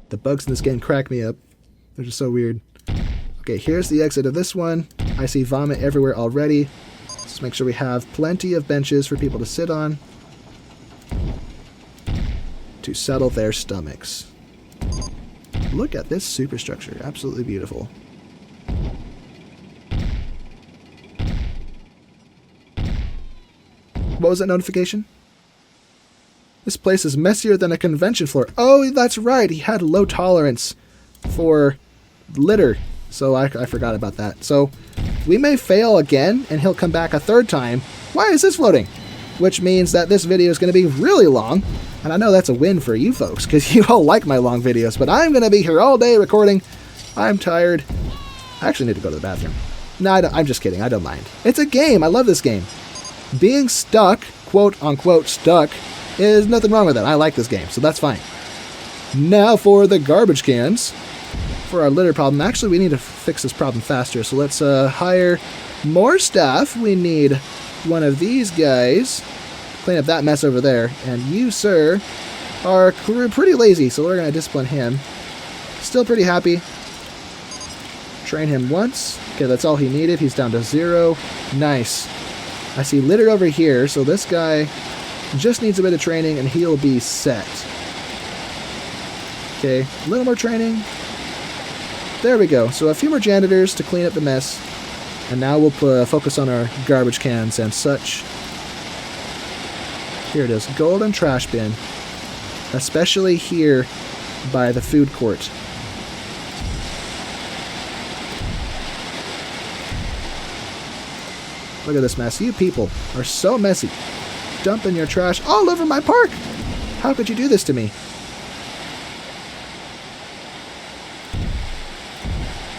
The bugs in this game crack me up. They're just so weird. Okay, here's the exit of this one. I see vomit everywhere already. Let's make sure we have plenty of benches for people to sit on to settle their stomachs. Look at this superstructure. Absolutely beautiful. What was that notification? This place is messier than a convention floor. Oh, that's right. He had low tolerance for litter. So I forgot about that. So we may fail again, and he'll come back a third time. Why is this floating? Which means that this video is going to be really long. And I know that's a win for you folks, because you all like my long videos. But I'm going to be here all day recording. I'm tired. I actually need to go to the bathroom. No, I'm just kidding. I don't mind. It's a game. I love this game. Being stuck, quote-unquote stuck, is nothing wrong with it. I like this game, so that's fine. Now for the garbage cans. For our litter problem. Actually, we need to fix this problem faster, so let's hire more staff. We need one of these guys. Clean up that mess over there. And you, sir, are pretty lazy, so we're going to discipline him. Still pretty happy. Train him once. Okay, that's all he needed. He's down to 0. Nice. I see litter over here, so this guy just needs a bit of training and he'll be set. Okay, a little more training. There we go. So a few more janitors to clean up the mess. And now we'll focus on our garbage cans and such. Here it is. Golden trash bin. Especially here by the food court. Look at this mess. You people are so messy. Dumping your trash all over my park. How could you do this to me?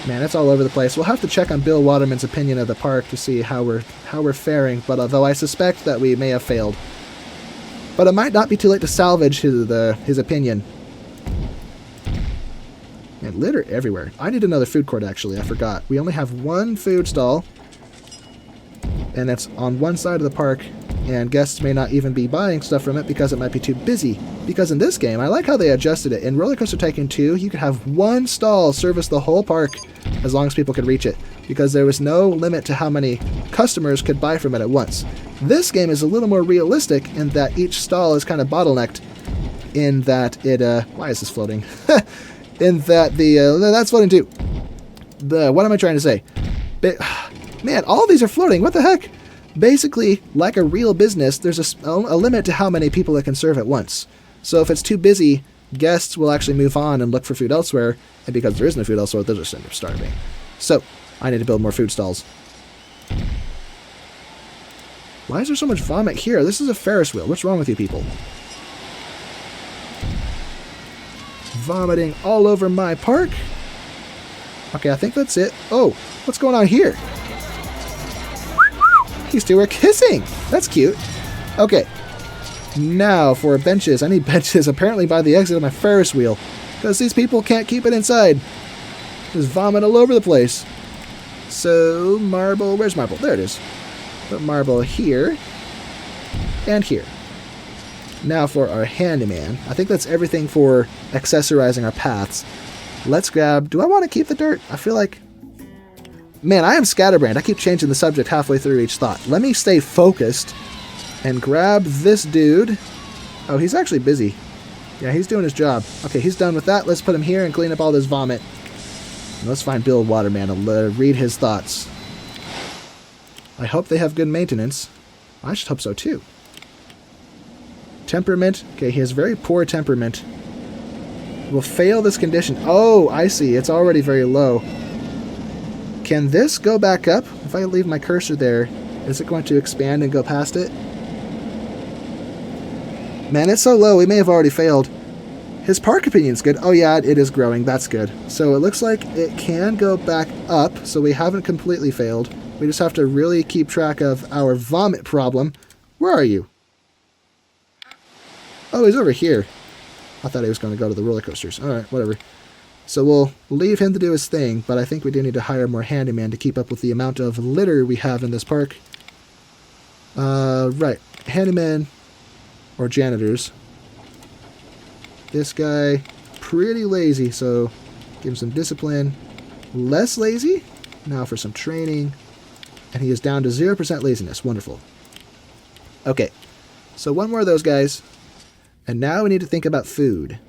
Man, it's all over the place. We'll have to check on Bill Waterman's opinion of the park to see how we're faring, but although I suspect that we may have failed. But it might not be too late to salvage his opinion. Man, litter everywhere. I need another food court, actually. I forgot. We only have one food stall, and it's on one side of the park, and guests may not even be buying stuff from it because it might be too busy. Because in this game, I like how they adjusted it. In RollerCoaster Tycoon 2, you could have one stall service the whole park as long as people could reach it, because there was no limit to how many customers could buy from it at once. This game is a little more realistic in that each stall is kind of bottlenecked in that it, why is this floating? In that that's floating too. What am I trying to say? Man, all of these are floating. What the heck? Basically, like a real business, there's a limit to how many people it can serve at once. So if it's too busy, guests will actually move on and look for food elsewhere, and because there is no food elsewhere, they'll just end up starving. So, I need to build more food stalls. Why is there so much vomit here? This is a Ferris wheel. What's wrong with you people? Vomiting all over my park. Okay, I think that's it. Oh, what's going on here? These two are kissing. That's cute. Okay. Now for benches. I need benches apparently by the exit of my Ferris wheel, because these people can't keep it inside. There's vomit all over the place. So marble. Where's marble? There it is. Put marble here and here. Now for our handyman. I think that's everything for accessorizing our paths. Let's grab... Do I want to keep the dirt? I feel like... Man, I am scatterbrained. I keep changing the subject halfway through each thought. Let me stay focused and grab this dude. Oh, he's actually busy. Yeah, he's doing his job. Okay, he's done with that. Let's put him here and clean up all this vomit. And let's find Bill Waterman and read his thoughts. I hope they have good maintenance. I should hope so too. Temperament. Okay, he has very poor temperament. Will fail this condition. Oh, I see. It's already very low. Can this go back up? If I leave my cursor there, is it going to expand and go past it? Man, it's so low, we may have already failed. His park opinion's good. Oh yeah, it is growing. That's good. So it looks like it can go back up, so we haven't completely failed. We just have to really keep track of our vomit problem. Where are you? Oh, he's over here. I thought he was going to go to the roller coasters. Alright, whatever. So we'll leave him to do his thing, but I think we do need to hire more handyman to keep up with the amount of litter we have in this park. Right. Handyman or janitors. This guy pretty lazy, so give him some discipline. Less lazy. Now for some training. And he is down to 0% laziness. Wonderful. Okay, so one more of those guys. And now we need to think about food.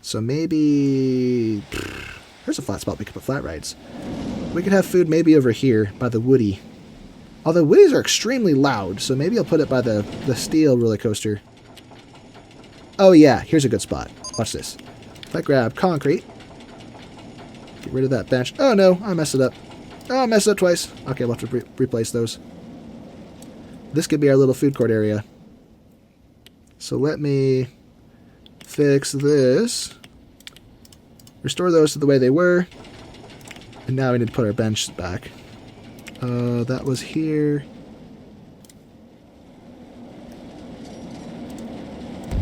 So maybe... Here's a flat spot we could put flat rides. We could have food maybe over here by the Woody. Although Woodies are extremely loud, so maybe I'll put it by the steel roller coaster. Oh yeah, here's a good spot. Watch this. If I grab concrete, get rid of that bench. Oh no, I messed it up. Oh, I messed it up twice. Okay, we'll have to replace those. This could be our little food court area. So let me fix this. Restore those to the way they were. And now we need to put our bench back. That was here.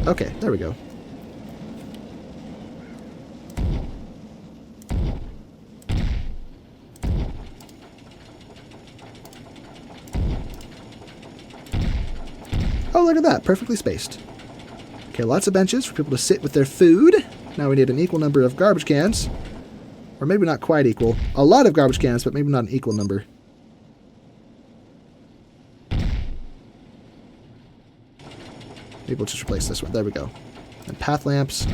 Okay, there we go. Oh, look at that. Perfectly spaced. Okay, lots of benches for people to sit with their food. Now we need an equal number of garbage cans. Or maybe not quite equal. A lot of garbage cans, but maybe not an equal number. Maybe we'll just replace this one. There we go. And path lamps.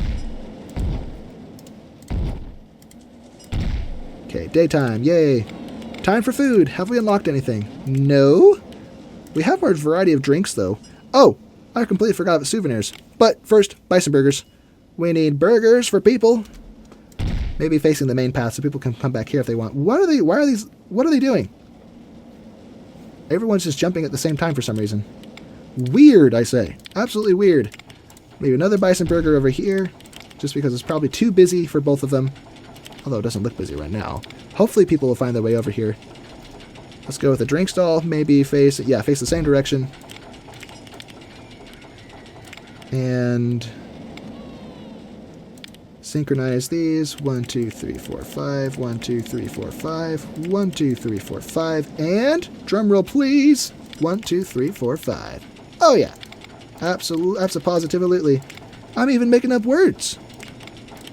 Okay, daytime. Yay. Time for food. Have we unlocked anything? No. We have our variety of drinks, though. Oh, I completely forgot about souvenirs. But first, bison burgers. We need burgers for people. Maybe facing the main path so people can come back here if they want. What are they doing? Everyone's just jumping at the same time for some reason. Weird, I say. Absolutely weird. Maybe another bison burger over here, just because it's probably too busy for both of them. Although it doesn't look busy right now. Hopefully people will find their way over here. Let's go with a drink stall. Maybe face the same direction. And synchronize these. 1, 2, 3, 4, 5. 1, 2, 3, 4, 5. 1, 2, 3, 4, 5. And drum roll, please. 1, 2, 3, 4, 5. Oh yeah, absolutely. I'm even making up words.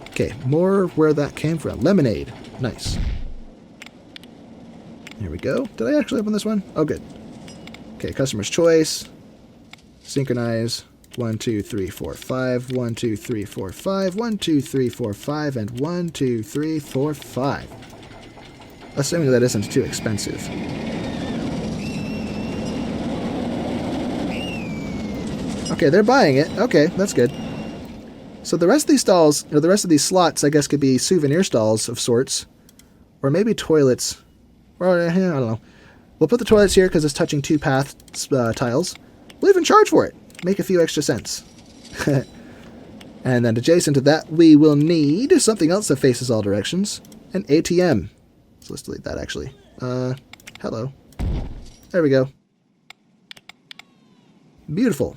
Okay, more where that came from. Lemonade, nice. Here we go. Did I actually open this one? Oh, good. Okay, customer's choice. Synchronize. 1, 2, 3, 4, 5. 1, 2, 3, 4, 5. 1, 2, 3, 4, 5. And 1, 2, 3, 4, 5. Assuming that isn't too expensive. Okay, they're buying it. Okay, that's good. So the rest of these stalls, or the rest of these slots, I guess could be souvenir stalls of sorts. Or maybe toilets. Or, I don't know. We'll put the toilets here because it's touching 2 path tiles. We'll even charge for it. Make a few extra cents. And then adjacent to that, we will need something else that faces all directions. An ATM. So let's delete that, actually. Hello. There we go. Beautiful.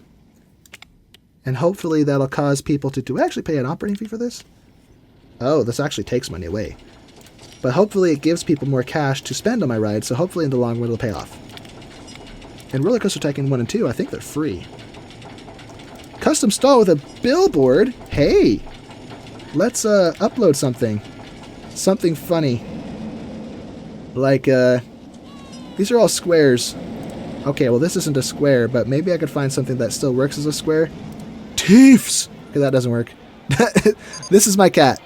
And hopefully that'll cause people to... Do we actually pay an operating fee for this? Oh, this actually takes money away. But hopefully it gives people more cash to spend on my ride, so hopefully in the long run it'll pay off. In RollerCoaster Tycoon 1 and 2, I think they're free. Custom stall with a billboard? Hey! Let's upload something. Something funny. Like, these are all squares. Okay, well this isn't a square, but maybe I could find something that still works as a square. Teefs! Okay, that doesn't work. This is my cat.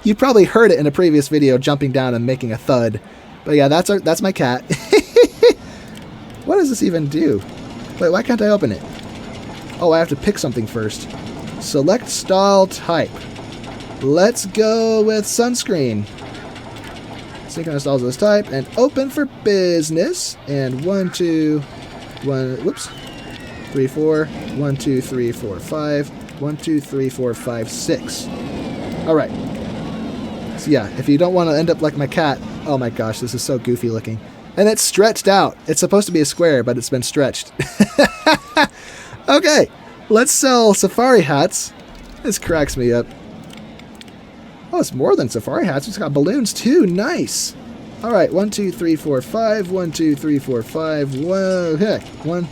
You probably heard it in a previous video jumping down and making a thud. But yeah, that's my cat. What does this even do? Wait, why can't I open it? Oh, I have to pick something first. Select stall type. Let's go with sunscreen. Synchronize stalls of this type and open for business. And 1, 2, 1, whoops. 3, 4. 1, 2, 3, 4, 5. 1, 2, 3, 4, 5, 6. Alright. So yeah, if you don't want to end up like my cat... Oh my gosh, this is so goofy looking. And it's stretched out. It's supposed to be a square, but it's been stretched. Okay, let's sell safari hats. This cracks me up. Oh, it's more than safari hats. It's got balloons too. Nice. Alright, 1, 2, 3, 4, 5. 1, 2, 3, 4, 5. 1, heck. 1,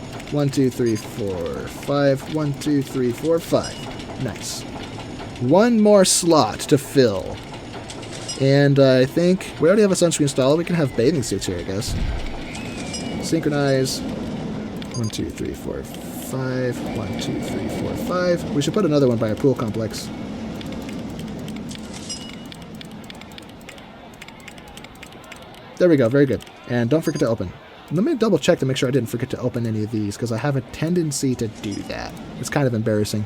2, 3, 4, 5. 1, 2, 3, 4, 5. Nice. One more slot to fill. And I think we already have a sunscreen installed. We can have bathing suits here, I guess. Synchronize. 1, 2, 3, 4, 5. 1, 2, 3, 4, 5. We should put another one by our pool complex. There we go. Very good. And don't forget to open. Let me double check to make sure I didn't forget to open any of these, because I have a tendency to do that. It's kind of embarrassing.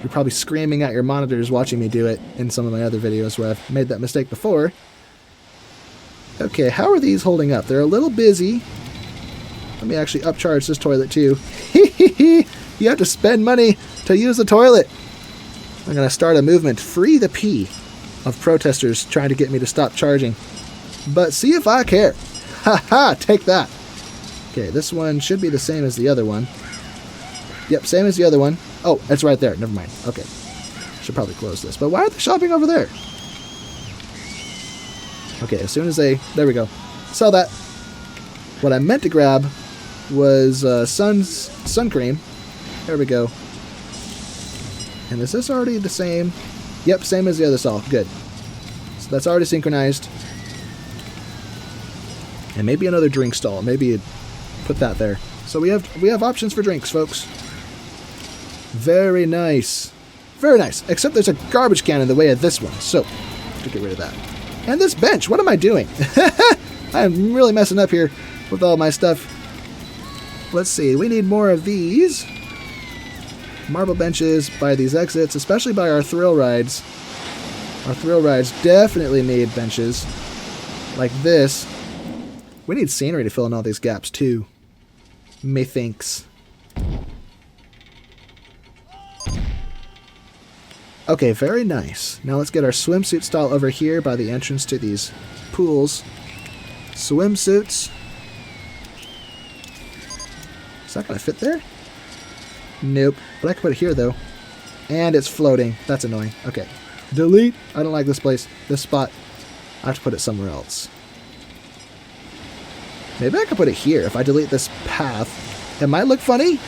You're probably screaming at your monitors watching me do it in some of my other videos where I've made that mistake before. Okay, how are these holding up? They're a little busy. Let me actually upcharge this toilet too. You have to spend money to use the toilet. I'm going to start a movement, free the pee, of protesters trying to get me to stop charging. But see if I care. Haha, take that. Okay, this one should be the same as the other one. Yep, same as the other one. Oh, it's right there. Never mind. Okay. Should probably close this. But why are they shopping over there? Okay, as soon as they... There we go. Sell that. What I meant to grab was sun cream. There we go. And is this already the same? Yep, same as the other stall. Good. So that's already synchronized. And maybe another drink stall. Maybe put that there. So we have options for drinks, folks. Very nice. Very nice. Except there's a garbage can in the way of this one. So, to get rid of that. And this bench. What am I doing? I'm really messing up here with all my stuff. Let's see. We need more of these. Marble benches by these exits, especially by our thrill rides. Our thrill rides definitely need benches like this. We need scenery to fill in all these gaps too. Methinks. Okay, very nice. Now let's get our swimsuit stall over here by the entrance to these pools. Swimsuits. Is that going to fit there? Nope. But I can put it here, though. And it's floating. That's annoying. Okay. Delete. I don't like this place. This spot. I have to put it somewhere else. Maybe I could put it here. If I delete this path, it might look funny,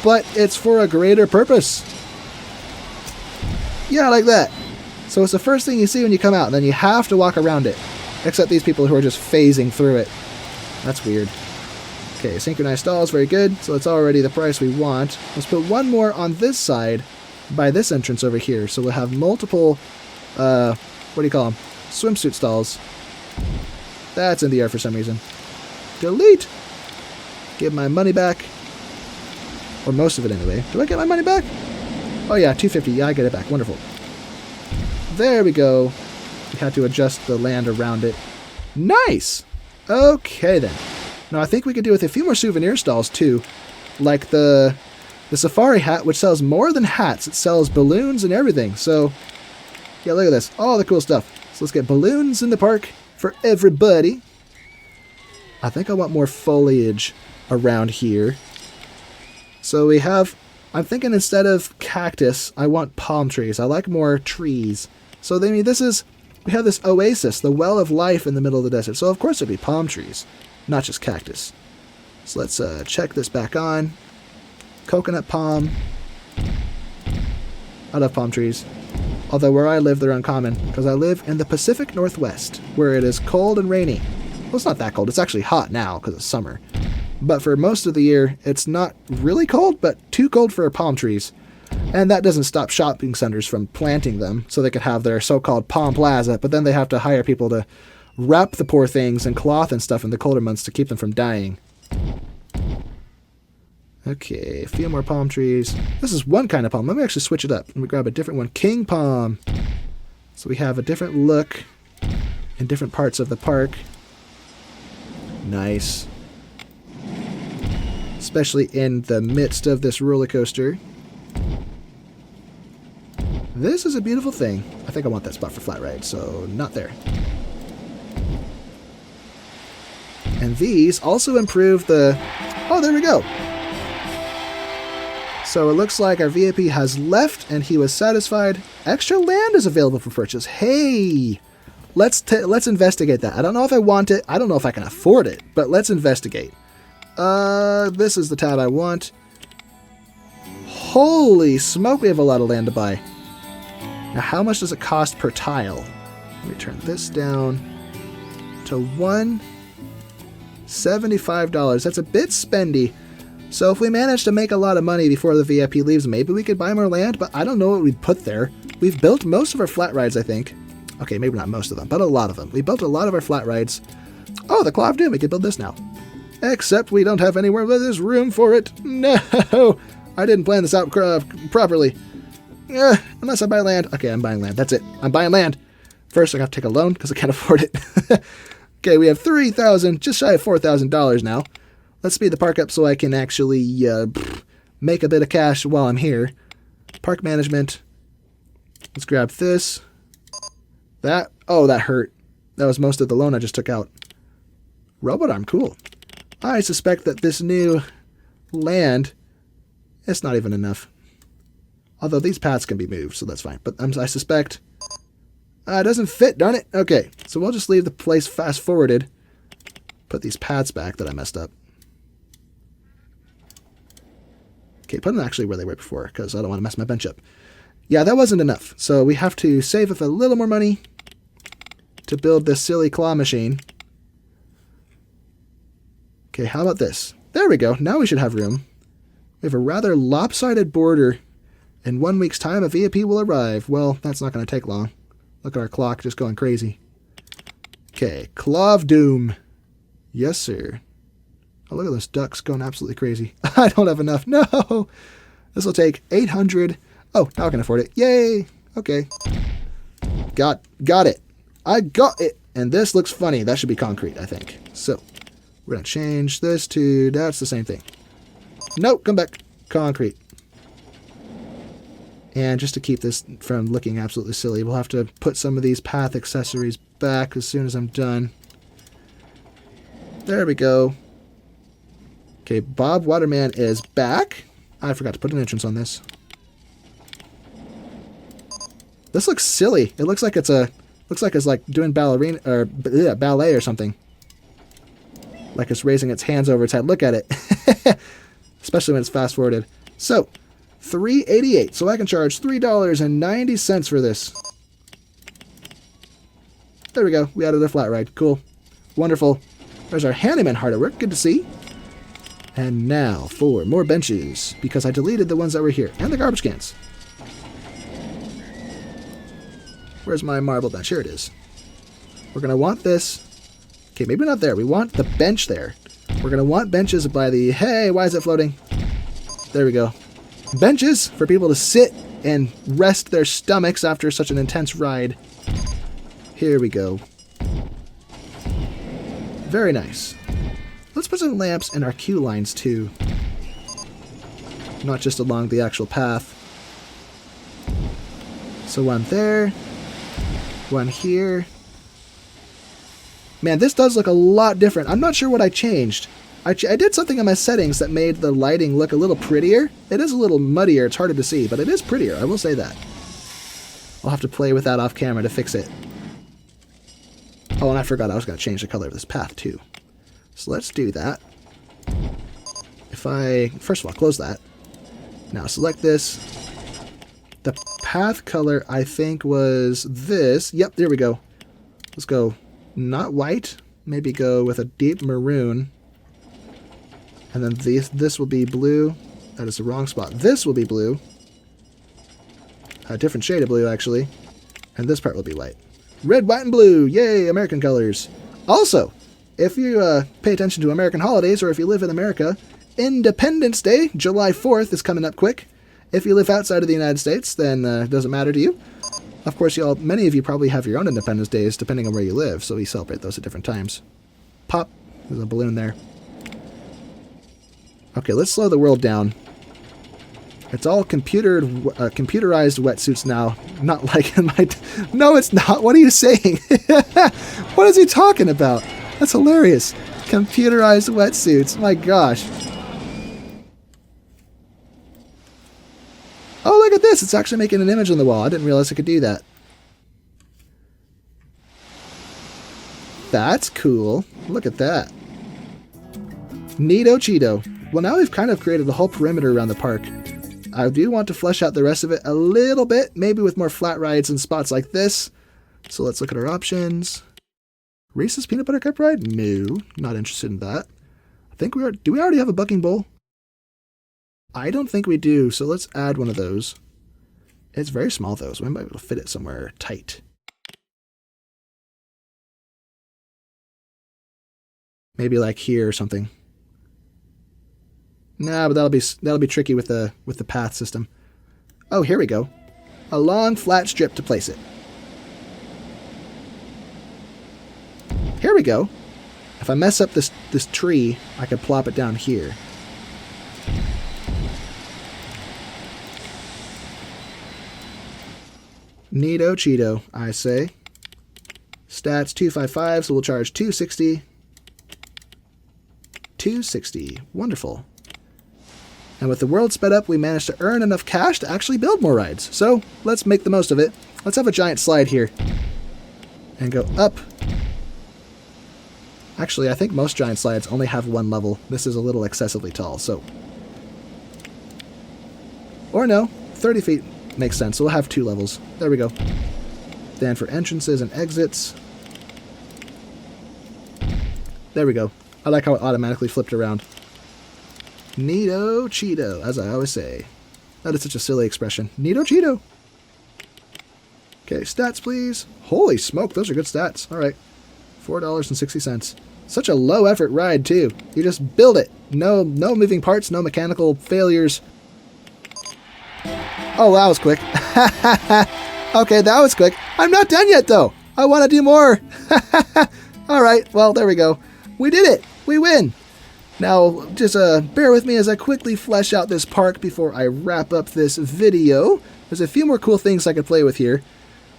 but it's for a greater purpose. Yeah, like that. So it's the first thing you see when you come out, and then you have to walk around it. Except these people who are just phasing through it. That's weird. Okay, synchronized stalls, very good. So it's already the price we want. Let's put one more on this side by this entrance over here. So we'll have multiple, what do you call them? Swimsuit stalls. That's in the air for some reason. Delete! Give my money back. Or most of it anyway. Do I get my money back? Oh yeah, $250. Yeah, I get it back. Wonderful. There we go. We had to adjust the land around it. Nice! Okay then. Now I think we could do with a few more souvenir stalls too. Like the safari hat, which sells more than hats. It sells balloons and everything. So, yeah, look at this. All the cool stuff. So let's get balloons in the park for everybody. I think I want more foliage around here. So we have... I'm thinking instead of cactus, I want palm trees. I like more trees. So I mean, we have this oasis, the well of life in the middle of the desert. So of course it'd be palm trees, not just cactus. So let's check this back on. Coconut palm. I love palm trees. Although where I live, they're uncommon, because I live in the Pacific Northwest, where it is cold and rainy. Well, it's not that cold. It's actually hot now because it's summer. But for most of the year, it's not really cold, but too cold for palm trees. And that doesn't stop shopping centers from planting them so they could have their so-called palm plaza, but then they have to hire people to wrap the poor things in cloth and stuff in the colder months to keep them from dying. Okay, a few more palm trees. This is one kind of palm. Let me actually switch it up. Let me grab a different one. King palm. So we have a different look in different parts of the park. Nice. Especially in the midst of this roller coaster. This is a beautiful thing. I think I want that spot for flat ride, so not there. And these also improve the... Oh, there we go. So it looks like our VIP has left and he was satisfied. Extra land is available for purchase. Hey! Let's investigate that. I don't know if I want it. I don't know if I can afford it, but let's investigate. This is the tab I want. Holy smoke, we have a lot of land to buy. Now, how much does it cost per tile? Let me turn this down to $175. That's a bit spendy. So if we manage to make a lot of money before the VIP leaves, maybe we could buy more land, but I don't know what we'd put there. We've built most of our flat rides, I think. Okay, maybe not most of them, but a lot of them. We built a lot of our flat rides. Oh, the Claw of Doom, we could build this now. Except we don't have anywhere where there's room for it. No! I didn't plan this out properly. Unless I buy land. Okay, I'm buying land. That's it. I'm buying land. First, I have to take a loan because I can't afford it. Okay, we have $3,000, just shy of $4,000 now. Let's speed the park up so I can actually make a bit of cash while I'm here. Park management. Let's grab this. That. Oh, that hurt. That was most of the loan I just took out. Robot arm, cool. I suspect that this new land, it's not even enough. Although these paths can be moved, so that's fine. But I suspect it doesn't fit, darn it. Okay, so we'll just leave the place fast forwarded. Put these paths back that I messed up. Okay, put them actually where they were before, because I don't want to mess my bench up. Yeah, that wasn't enough. So we have to save up a little more money to build this silly claw machine. Okay, how about this? There we go. Now we should have room. We have a rather lopsided border. In 1 week's time, a VIP will arrive. Well, that's not going to take long. Look at our clock just going crazy. Okay, Claw of Doom. Yes, sir. Oh, look at those ducks going absolutely crazy. I don't have enough. No! This will take 800. Oh, now I can afford it. Yay! Okay. Got it. I got it. And this looks funny. That should be concrete, I think. So, we're going to change this to... That's the same thing. Nope, come back. Concrete. And just to keep this from looking absolutely silly, we'll have to put some of these path accessories back as soon as I'm done. There we go. Okay, Bob Waterman is back. I forgot to put an entrance on this. This looks silly. It looks like it's like doing ballerina or ballet or something. Like it's raising its hands over its head. Look at it. Especially when it's fast forwarded. So, $3.88. So I can charge $3.90 for this. There we go. We added a flat ride. Cool. Wonderful. There's our handyman heart at work. Good to see. And now for more benches, because I deleted the ones that were here. And the garbage cans. Where's my marble bench? Here it is. We're going to want this. Okay, maybe not there. We want the bench there. We're going to want benches by the... Hey, why is it floating? There we go. Benches for people to sit and rest their stomachs after such an intense ride. Here we go. Very nice. Let's put some lamps in our queue lines too. Not just along the actual path. So one there. One here. Man, this does look a lot different. I'm not sure what I changed. I did something in my settings that made the lighting look a little prettier. It is a little muddier. It's harder to see, but it is prettier. I will say that. I'll have to play with that off camera to fix it. Oh, and I forgot I was going to change the color of this path too. So let's do that. If I... First of all, close that. Now select this. The path color, I think, was this. Yep, there we go. Let's go not white. Maybe go with a deep maroon. And then this will be blue. That is the wrong spot. This will be blue. A different shade of blue, actually. And this part will be white. Red, white, and blue. Yay, American colors. Also, if you pay attention to American holidays, or if you live in America, Independence Day, July 4th, is coming up quick. If you live outside of the United States, then it doesn't matter to you. Of course, many of you probably have your own Independence Days, depending on where you live, so we celebrate those at different times. Pop. There's a balloon there. Okay, let's slow the world down. It's all computerized wetsuits now. Not like in my... No, it's not. What are you saying? What is he talking about? That's hilarious. Computerized wetsuits. My gosh. Oh, look at this. It's actually making an image on the wall. I didn't realize I could do that. That's cool. Look at that. Neato Cheeto. Well, now we've kind of created a whole perimeter around the park. I do want to flesh out the rest of it a little bit, maybe with more flat rides and spots like this. So let's look at our options. Reese's Peanut Butter Cup ride? No, not interested in that. I think we are. Do we already have a bucking bowl? I don't think we do, so let's add one of those. It's very small though, so we might be able to fit it somewhere tight. Maybe like here or something. Nah, but that'll be tricky with the path system. Oh, here we go. A long flat strip to place it. Here we go. If I mess up this tree, I could plop it down here. Neato Cheeto, I say. Stats 255, so we'll charge 260. 260. Wonderful. And with the world sped up, we managed to earn enough cash to actually build more rides. So let's make the most of it. Let's have a giant slide here. And go up. Actually, I think most giant slides only have one level. This is a little excessively tall, so... Or no, 30 feet makes sense. So we'll have 2 levels. There we go. Then for entrances and exits... There we go. I like how it automatically flipped around. Neato Cheeto, as I always say. That is such a silly expression. Neato Cheeto. Okay, stats, please. Holy smoke, those are good stats. All right, $4.60. Such a low effort ride too. You just build it. No moving parts, no mechanical failures. Oh, that was quick. Okay, that was quick. I'm not done yet though. I want to do more. All right, well, there we go. We did it. We win. Now, just bear with me as I quickly flesh out this park before I wrap up this video. There's a few more cool things I could play with here.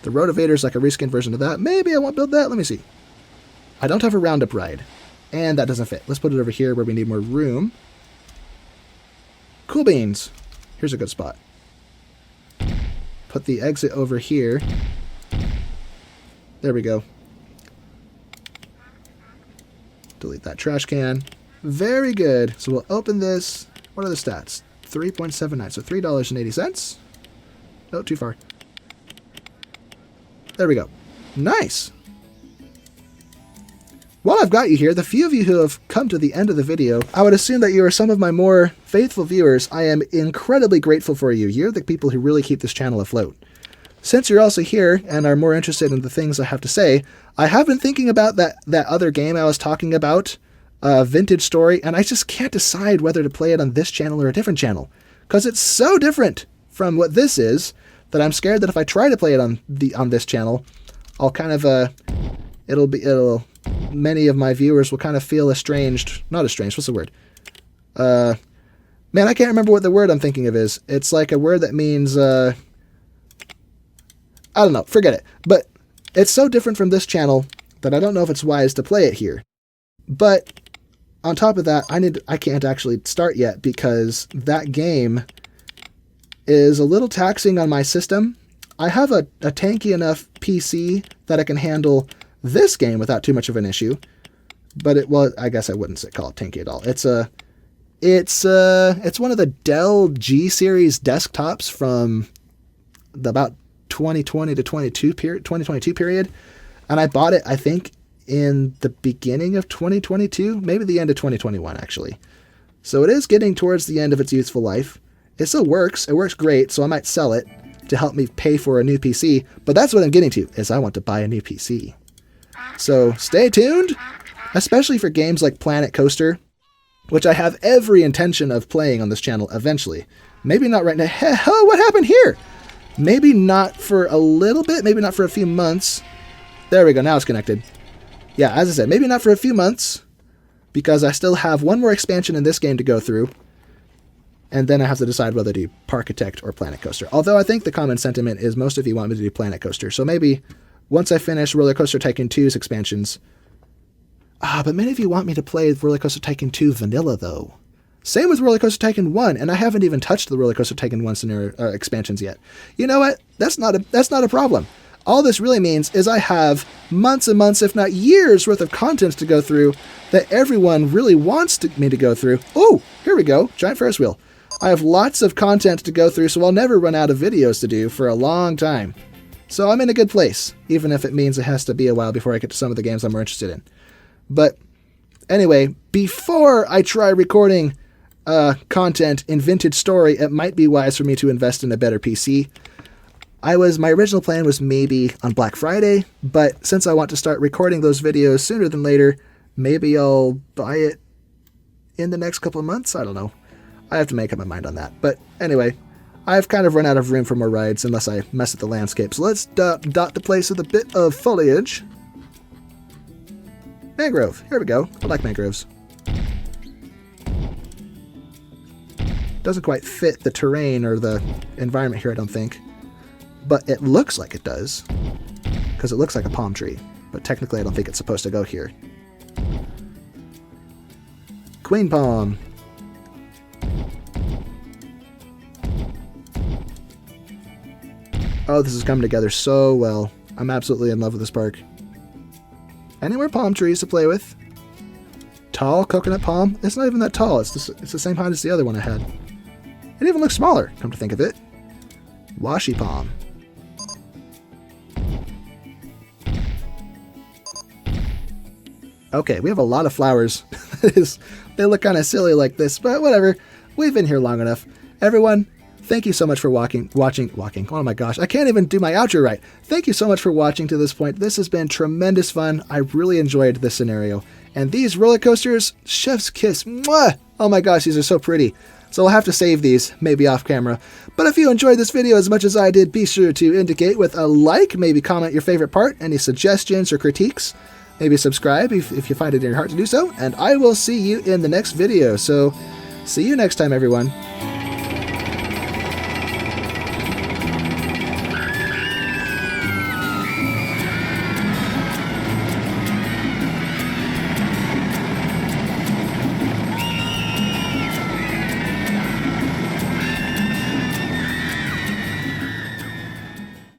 The Rotovator's like a reskin version of that. Maybe I won't build that. Let me see. I don't have a roundup ride, and that doesn't fit. Let's put it over here where we need more room. Cool beans. Here's a good spot. Put the exit over here. There we go. Delete that trash can. Very good. So we'll open this. What are the stats? 3.79. So $3.80. Oh, too far. There we go. Nice. While I've got you here, the few of you who have come to the end of the video, I would assume that you are some of my more faithful viewers. I am incredibly grateful for you. You're the people who really keep this channel afloat. Since you're also here and are more interested in the things I have to say, I have been thinking about that other game I was talking about, Vintage Story, and I just can't decide whether to play it on this channel or a different channel, because it's so different from what this is that I'm scared that if I try to play it on this channel, I'll kind of many of my viewers will kind of feel estranged. Not estranged. What's the word? Man, I can't remember what the word I'm thinking of is. It's like a word that means I don't know, forget it. But it's so different from this channel that I don't know if it's wise to play it here. But on top of that, I can't actually start yet because that game is a little taxing on my system. I have a tanky enough PC that I can handle this game without too much of an issue. But I guess I wouldn't call it tanky at all. It's one of the Dell G series desktops from about 2020 to 2022 period, and I bought it I think in the beginning of 2022, maybe the end of 2021 actually. So it is getting towards the end of its useful life. It still works. It works great, so I might sell it to help me pay for a new PC. But that's what I'm getting to, is I want to buy a new PC. So stay tuned, especially for games like Planet Coaster, which I have every intention of playing on this channel eventually. Maybe not right now. Hell, what happened here? Maybe not for a little bit, maybe not for a few months. There we go, now it's connected. Yeah, as I said, maybe not for a few months, because I still have one more expansion in this game to go through, and then I have to decide whether to do Parkitect or Planet Coaster. Although I think the common sentiment is most of you want me to do Planet Coaster, so maybe once I finish RollerCoaster Tycoon 2's expansions... but many of you want me to play RollerCoaster Tycoon 2 Vanilla, though. Same with RollerCoaster Tycoon 1, and I haven't even touched the RollerCoaster Tycoon 1 scenario, expansions yet. You know what? That's not a problem. All this really means is I have months and months, if not years, worth of content to go through that everyone really wants me to go through. Oh, here we go. Giant Ferris wheel. I have lots of content to go through, so I'll never run out of videos to do for a long time. So I'm in a good place, even if it means it has to be a while before I get to some of the games I'm more interested in. But anyway, before I try recording content in Vintage Story, it might be wise for me to invest in a better PC. My original plan was maybe on Black Friday, but since I want to start recording those videos sooner than later, maybe I'll buy it in the next couple of months. I don't know. I have to make up my mind on that. But anyway, I've kind of run out of room for more rides unless I mess with the landscape. So let's dot the place with a bit of foliage. Mangrove. Here we go. I like mangroves. Doesn't quite fit the terrain or the environment here, I don't think. But it looks like it does, because it looks like a palm tree. But technically, I don't think it's supposed to go here. Queen palm. Oh, this is coming together so well. I'm absolutely in love with this park. Any more palm trees to play with? Tall coconut palm? It's not even that tall. It's the same height as the other one I had. It even looks smaller, come to think of it. Washi palm. Okay, we have a lot of flowers. They look kind of silly like this, but whatever. We've been here long enough. Everyone, thank you so much for watching. Oh my gosh, I can't even do my outro right. Thank you so much for watching to this point. This has been tremendous fun. I really enjoyed this scenario. And these roller coasters, chef's kiss. Mwah! Oh my gosh, these are so pretty. So I'll have to save these, maybe off camera. But if you enjoyed this video as much as I did, be sure to indicate with a like, maybe comment your favorite part, any suggestions or critiques. Maybe subscribe if you find it in your heart to do so, and I will see you in the next video. So, see you next time, everyone.